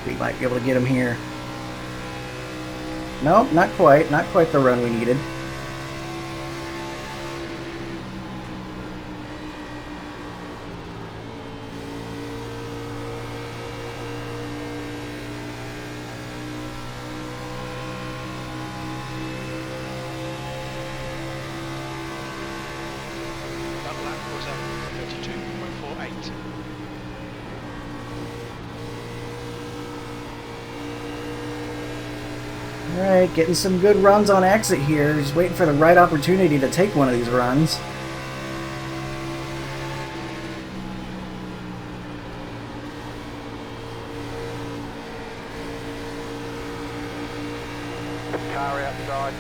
We might be able to get him here. Nope, not quite. Not quite the run we needed. exit. Alright, getting some good runs on exit here. Just waiting for the right opportunity to take one of these runs. Car outside.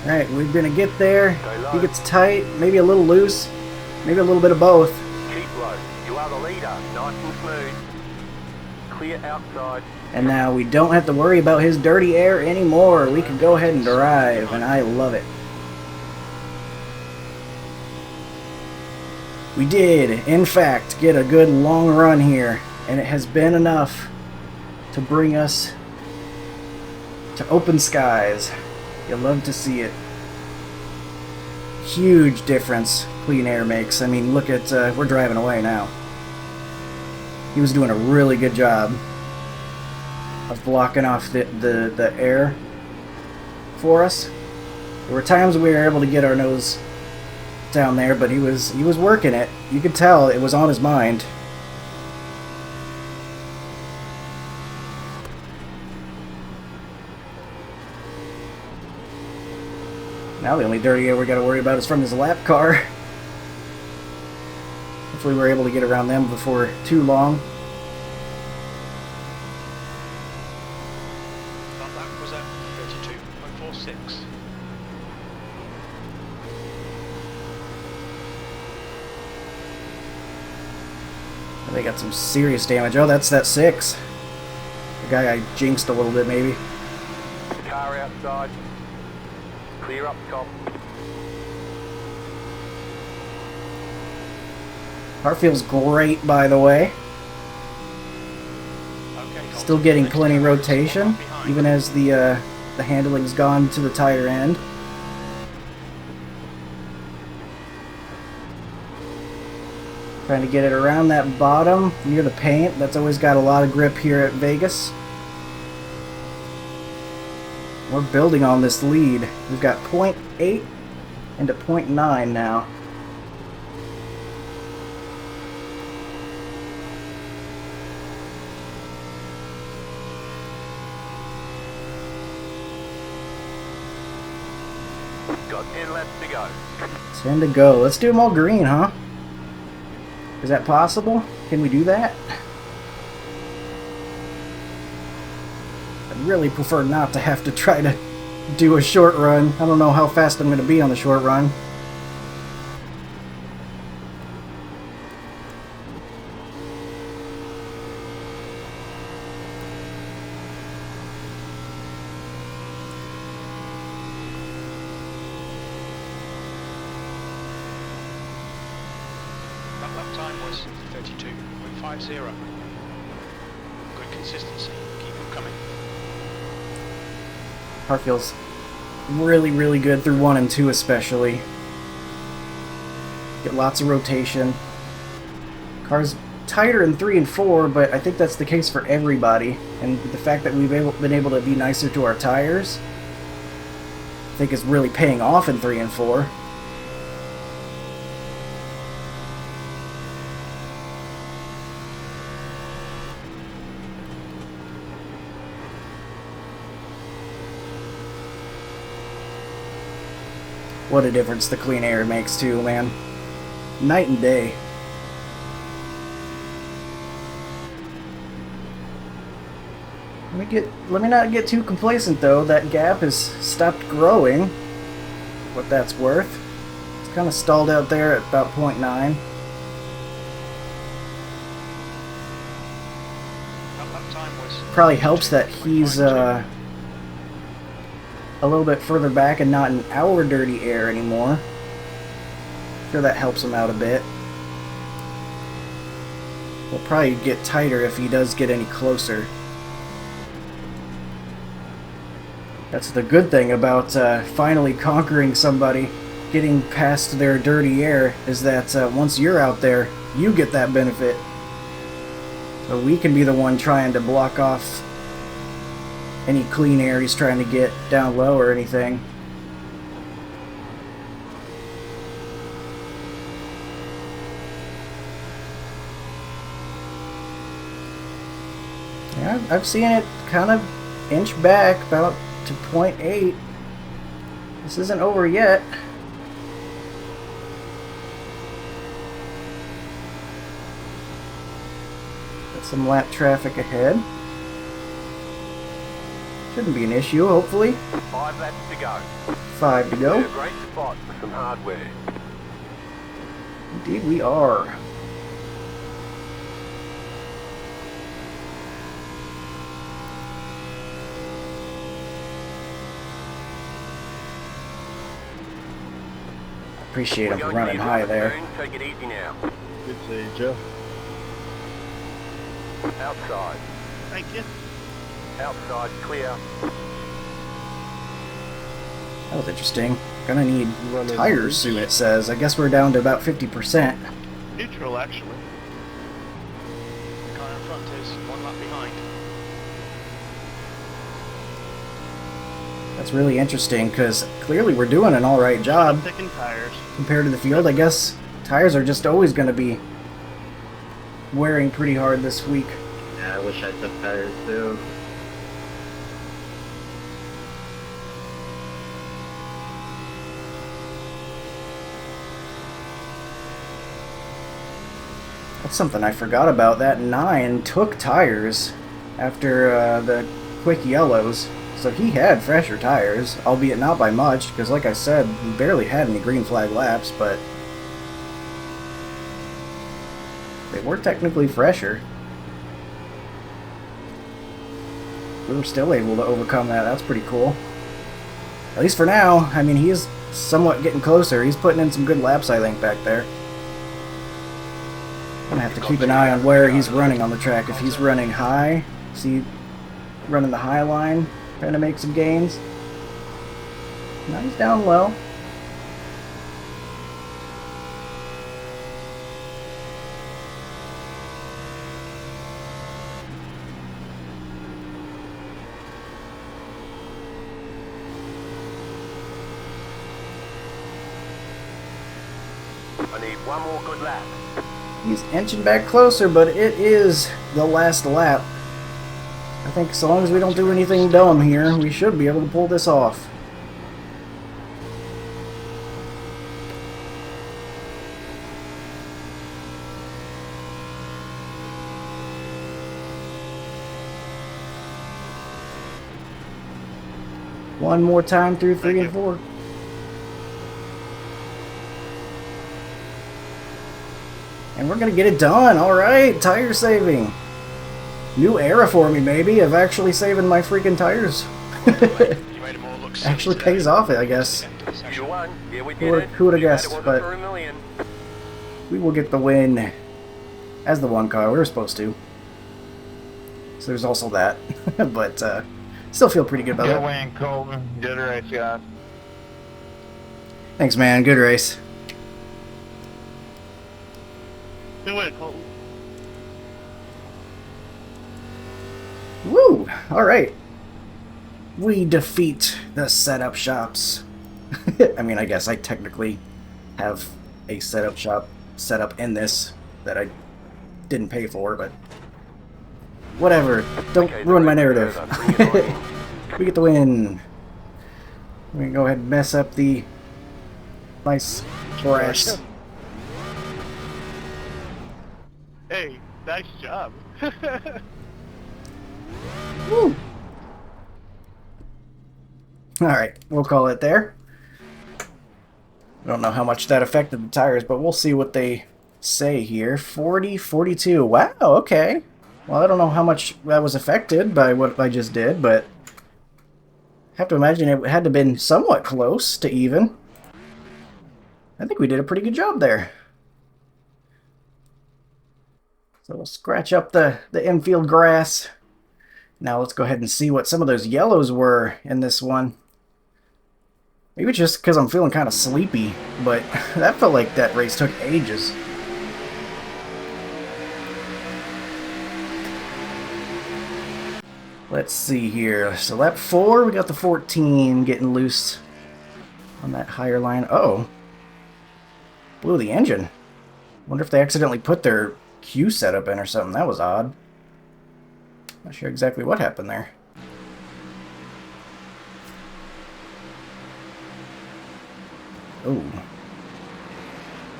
Alright, we're gonna get there. He gets tight, maybe a little loose, maybe a little bit of both. Keep low. You are the leader. Nice and smooth. Clear outside. And now we don't have to worry about his dirty air anymore. We can go ahead and drive, and I love it. We did, in fact, get a good long run here, and it has been enough to bring us to open skies. You'll love to see it. Huge difference clean air makes. I mean, look at, we're driving away now. He was doing a really good job of blocking off the air for us. There were times we were able to get our nose down there, but he was working it. You could tell it was on his mind. Now the only dirty air we got to worry about is from his lap car. Hopefully we're able to get around them before too long. That lap was at 32.46. They got some serious damage. Oh, that's that 6. The guy I jinxed a little bit, maybe. Car outside. Clear up top. Car feels great, by the way. Okay, Still getting plenty rotation, even as the handling's gone to the tire end. Trying to get it around that bottom near the paint. That's always got a lot of grip here at Vegas. We're building on this lead. We've got 0.8 into 0.9 now. Got 10 laps to go. 10 to go. Let's do them all green, huh? Is that possible? Can we do that? I'd really prefer not to have to try to do a short run. I don't know how fast I'm going to be on the short run. That lap time was 32.50. Good consistency. Keep them coming. Car feels really, really good through 1 and 2 especially. Get lots of rotation. Car's tighter in 3 and 4, but I think that's the case for everybody. And the fact that we've been able to be nicer to our tires, I think is really paying off in 3 and 4. What a difference the clean air makes too, man. Night and day. Let me not get too complacent though. That gap has stopped growing. What that's worth. It's kind of stalled out there at about 0.9. That lap time was Probably helps that he's a little bit further back and not in our dirty air anymore. Sure, that helps him out a bit. We'll probably get tighter if he does get any closer. That's the good thing about finally conquering somebody, getting past their dirty air, is that once you're out there, you get that benefit. So we can be the one trying to block off any clean air he's trying to get down low or anything. Yeah, I've seen it kind of inch back about to .8. This isn't over yet. Got some lap traffic ahead. Shouldn't be an issue, hopefully. 5 laps to go. 5 to We're go. a great spot for some hardware. Indeed we are. Appreciate We're him going running to high use there. Moon. Take it easy now. Good save, Joe. Outside. Thank you. Outside, clear. That was interesting. Gonna need Running tires soon, it says. I guess we're down to about 50%. neutral, actually. The car in front is 1 lap behind. That's really interesting because clearly we're doing an alright job Picking tires. compared to the field. I guess tires are just always going to be wearing pretty hard this week. Yeah, I wish I took tires too. That's something I forgot about. That 9 took tires after the quick yellows. So he had fresher tires, albeit not by much, because like I said, he barely had any green flag laps, but they were technically fresher. We were still able to overcome that. That's pretty cool. At least for now. I mean, he is somewhat getting closer. He's putting in some good laps, I think, back there. I'm gonna have to keep an eye on where he's running on the track. If he's running high, see, running the high line, trying to make some gains. Now he's down low. I need one more good lap. He's inching back closer, but it is the last lap. I think so long as we don't do anything dumb here, we should be able to pull this off. One more time through 3 and 4. And we're gonna get it done. Alright, tire saving. New era for me, maybe, of actually saving my freaking tires. You made them all look silly Actually today. pays off, I guess. You won. Yeah, we Who did would- it. who would've Too bad guessed, it wasn't but- for a million. We will get the win as the one car. We were supposed to. So there's also that. But still feel pretty good about Good that. win, Colton. Good race, guys. Thanks, man. Good race. Good win, Colton. Woo! Alright. We defeat the setup shops. I mean, I guess I technically have a setup shop set up in this that I didn't pay for, but whatever. Don't Okay, ruin my the race is narrative. over. Bring it on in. We get the win. We can go ahead and mess up the nice grass. Hey, nice job. Woo! Alright, we'll call it there. I don't know how much that affected the tires, but we'll see what they say here. 40, 42. Wow, okay. Well, I don't know how much that was affected by what I just did, but I have to imagine it had to have been somewhat close to even. I think we did a pretty good job there. So we'll scratch up the infield grass. Now let's go ahead and see what some of those yellows were in this one. Maybe just because I'm feeling kind of sleepy, but that felt like that race took ages. Let's see here. So lap 4, we got the 14 getting loose on that higher line. Oh, blew the engine. Wonder if they accidentally put their Q setup in or something. That was odd. Not sure exactly what happened there. Ooh.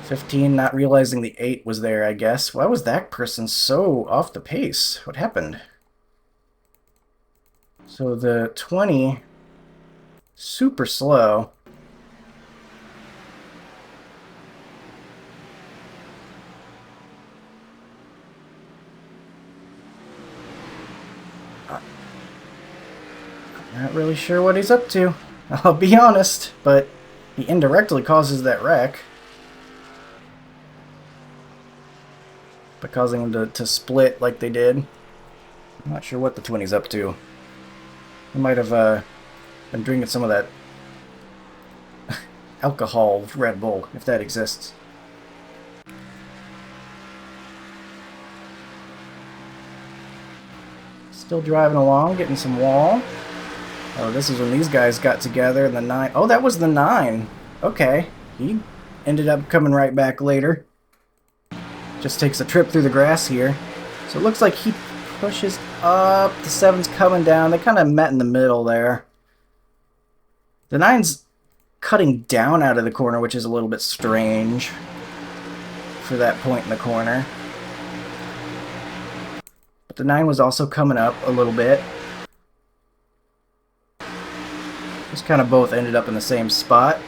15 not realizing the 8 was there, I guess. Why was that person so off the pace? What happened? So the 20, super slow. Not really sure what he's up to, I'll be honest, but he indirectly causes that wreck by causing them to split like they did. I'm not sure what the 20's up to. He might have been drinking some of that alcohol Red Bull, if that exists. Still driving along, getting some wall. Oh, this is when these guys got together in the 9. Oh, that was the 9. Okay. He ended up coming right back later. Just takes a trip through the grass here. So it looks like he pushes up. The 7's coming down. They kind of met in the middle there. The 9's cutting down out of the corner, which is a little bit strange for that point in the corner. But the 9 was also coming up a little bit. Just kind of both ended up in the same spot.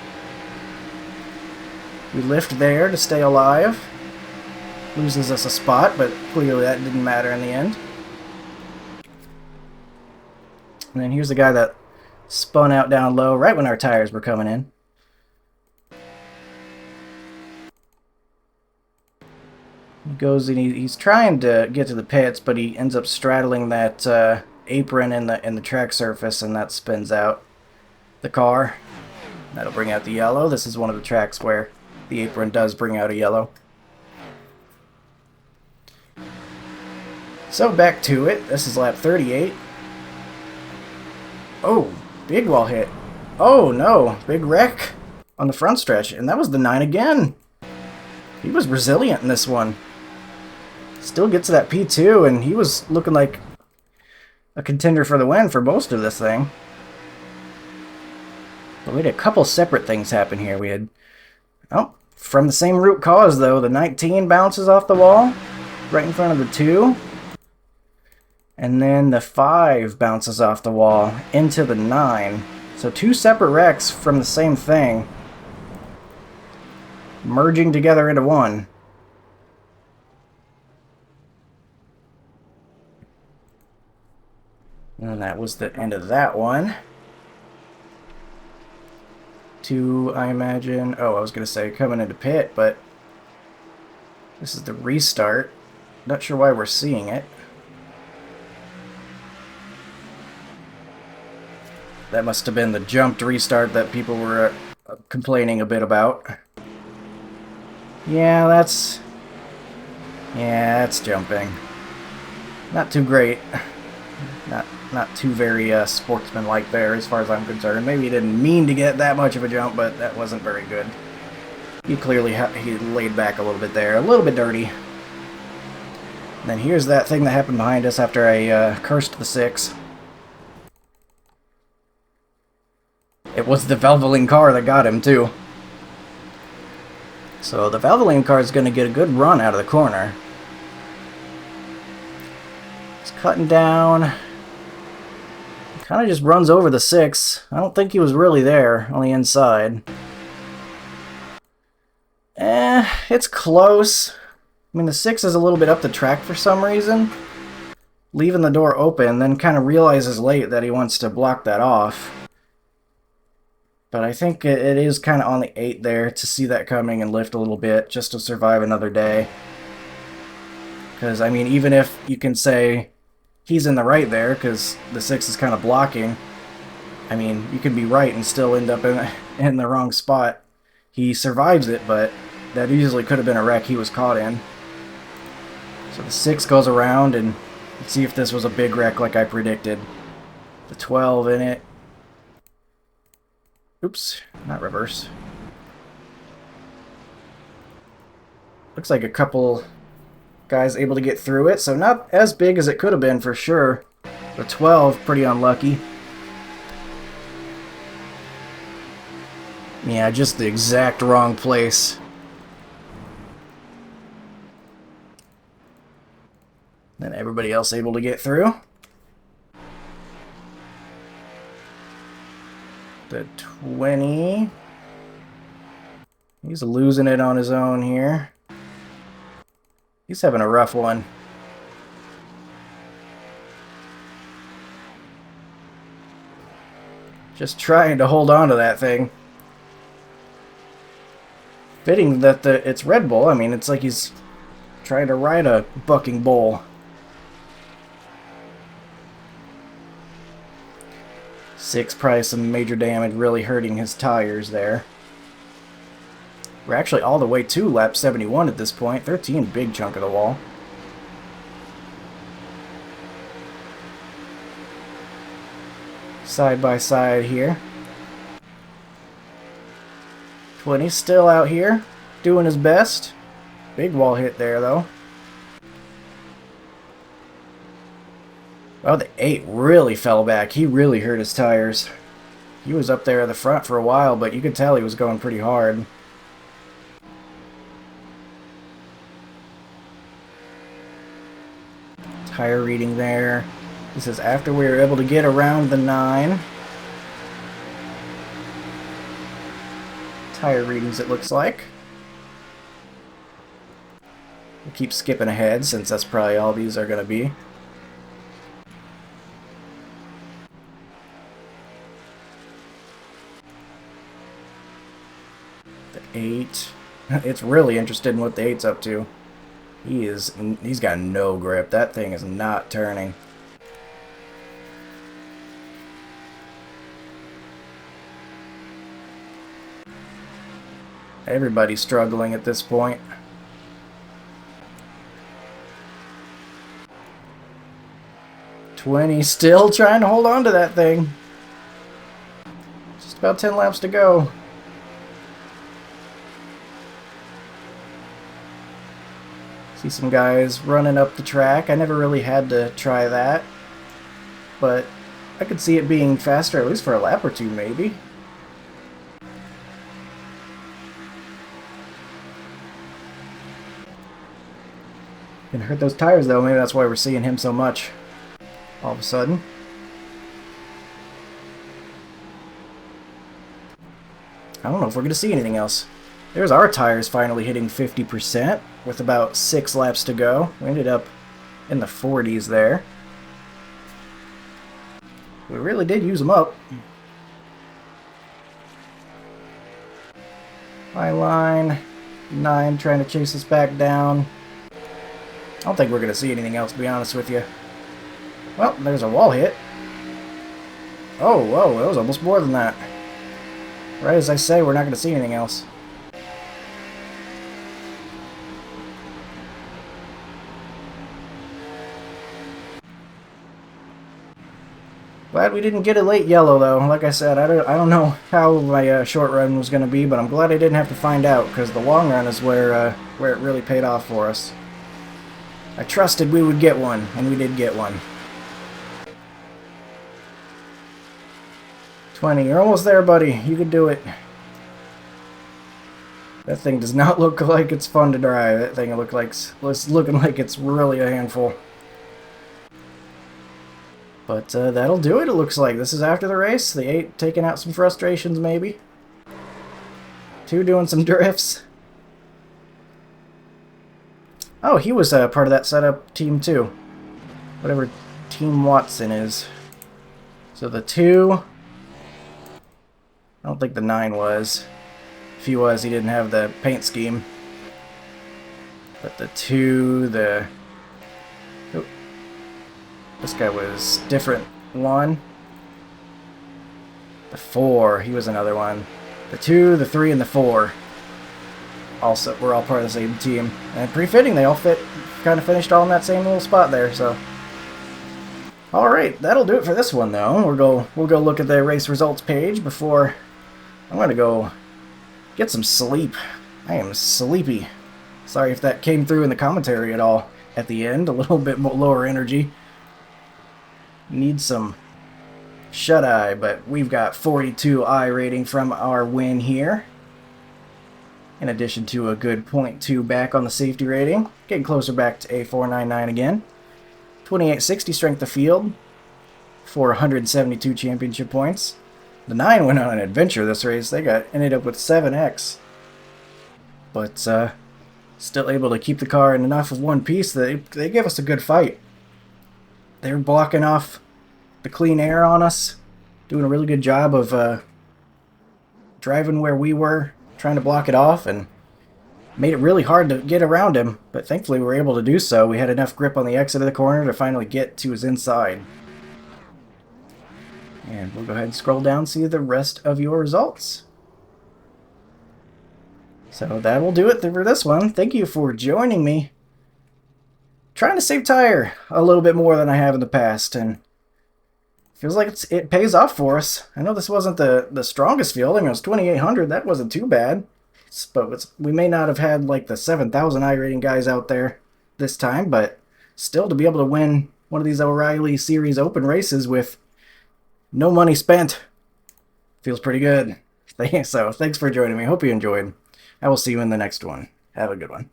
We lift there to stay alive. Loses us a spot, but clearly that didn't matter in the end. And then here's the guy that spun out down low right when our tires were coming in. He goes and he's trying to get to the pits, but he ends up straddling that apron in the track surface, and that spins out the car. That'll bring out the yellow. This is one of the tracks where the apron does bring out a yellow. So back to it. This is lap 38. Oh, big wall hit. Oh no, big wreck on the front stretch, and that was the 9 again. He was resilient in this one. Still gets to that P2, and he was looking like a contender for the win for most of this thing. But we had a couple separate things happen here. We had, oh, from the same root cause though, the 19 bounces off the wall right in front of the 2. And then the 5 bounces off the wall into the 9. So 2 separate wrecks from the same thing merging together into one. And that was the end of that one. 2, I imagine. Oh, I was going to say coming into pit, but this is the restart. Not sure why we're seeing it. That must have been the jumped restart that people were complaining a bit about. Yeah, that's jumping. Not too great. Not too very sportsmanlike there, as far as I'm concerned. Maybe he didn't mean to get that much of a jump, but that wasn't very good. He clearly he laid back a little bit there, a little bit dirty. And then here's that thing that happened behind us after I cursed the 6. It was the Valvoline car that got him, too. So the Valvoline car is going to get a good run out of the corner. It's cutting down. Kind of just runs over the 6. I don't think he was really there on the inside. It's close. I mean, the 6 is a little bit up the track for some reason. Leaving the door open, then kind of realizes late that he wants to block that off. But I think it is kind of on the 8 there to see that coming and lift a little bit just to survive another day. Because, I mean, even if you can say he's in the right there because the 6 is kind of blocking, I mean, you can be right and still end up in the wrong spot. He survives it, but that easily could have been a wreck he was caught in. So the 6 goes around, and let's see if this was a big wreck like I predicted. The 12 in it. Oops, not reverse. Looks like a couple guys able to get through it, so not as big as it could have been for sure. The 12, pretty unlucky. Yeah, just the exact wrong place. Then everybody else able to get through. The 20. He's losing it on his own here. He's having a rough one. Just trying to hold on to that thing. Fitting that it's Red Bull. I mean, it's like he's trying to ride a bucking bull. 6, probably some major damage, really hurting his tires there. We're actually all the way to lap 71 at this point. 13, big chunk of the wall. Side by side here. 20 still out here, doing his best. Big wall hit there, though. Oh, the 8 really fell back. He really hurt his tires. He was up there at the front for a while, but you could tell he was going pretty hard. Tire reading there. This is after we were able to get around the 9. Tire readings, it looks like. We'll keep skipping ahead since that's probably all these are going to be. The 8. It's really interested in what the 8's up to. He's got no grip. That thing is not turning. Everybody's struggling at this point. $20 still trying to hold on to that thing. Just about 10 laps to go. See some guys running up the track. I never really had to try that, but I could see it being faster, at least for a lap or two, maybe. Gonna hurt those tires, though. Maybe that's why we're seeing him so much all of a sudden. I don't know if we're gonna see anything else. There's our tires finally hitting 50% with about 6 laps to go. We ended up in the 40s there. We really did use them up. High line, 9 trying to chase us back down. I don't think we're going to see anything else, to be honest with you. Well, there's a wall hit. Oh, whoa, that was almost more than that. Right as I say, we're not going to see anything else. Glad we didn't get a late yellow, though. Like I said, I don't know how my short run was going to be, but I'm glad I didn't have to find out, because the long run is where it really paid off for us. I trusted we would get one, and we did get one. 20, you're almost there, buddy. You can do it. That thing does not look like it's fun to drive. That thing looks looking like it's really a handful. But that'll do it, it looks like. This is after the race. The 8 taking out some frustrations, maybe. 2 doing some drifts. Oh, he was part of that setup team, too. Whatever Team Watson is. So the 2... I don't think the 9 was. If he was, he didn't have the paint scheme. But the 2, the... Oh. This guy was different one. The 4, he was another one. The 2, the 3, and the 4. Also, we're all part of the same team. And pretty fitting, they all kind of finished all in that same little spot there, so. Alright, that'll do it for this one, though. We'll go look at the race results page before I'm going to go get some sleep. I am sleepy. Sorry if that came through in the commentary at all. at the end, a little bit more lower energy. Need some shut-eye, but we've got 42 I rating from our win here. In addition to a good .2 back on the safety rating. Getting closer back to A499 again. 2860 strength of field. 472 championship points. The 9 went on an adventure this race. They ended up with 7x. But still able to keep the car in enough of one piece that they gave us a good fight. They were blocking off the clean air on us. Doing a really good job of driving where we were. Trying to block it off, and made it really hard to get around him, but thankfully we were able to do so. We had enough grip on the exit of the corner to finally get to his inside. And we'll go ahead and scroll down and see the rest of your results. So that will do it for this one. Thank you for joining me. Trying to save tire a little bit more than I have in the past, and feels like it pays off for us. I know this wasn't the strongest fielding. It was 2,800. That wasn't too bad. But we may not have had like the 7,000 I rating guys out there this time, but still to be able to win one of these O'Reilly Series Open races with no money spent feels pretty good. So thanks for joining me. Hope you enjoyed. I will see you in the next one. Have a good one.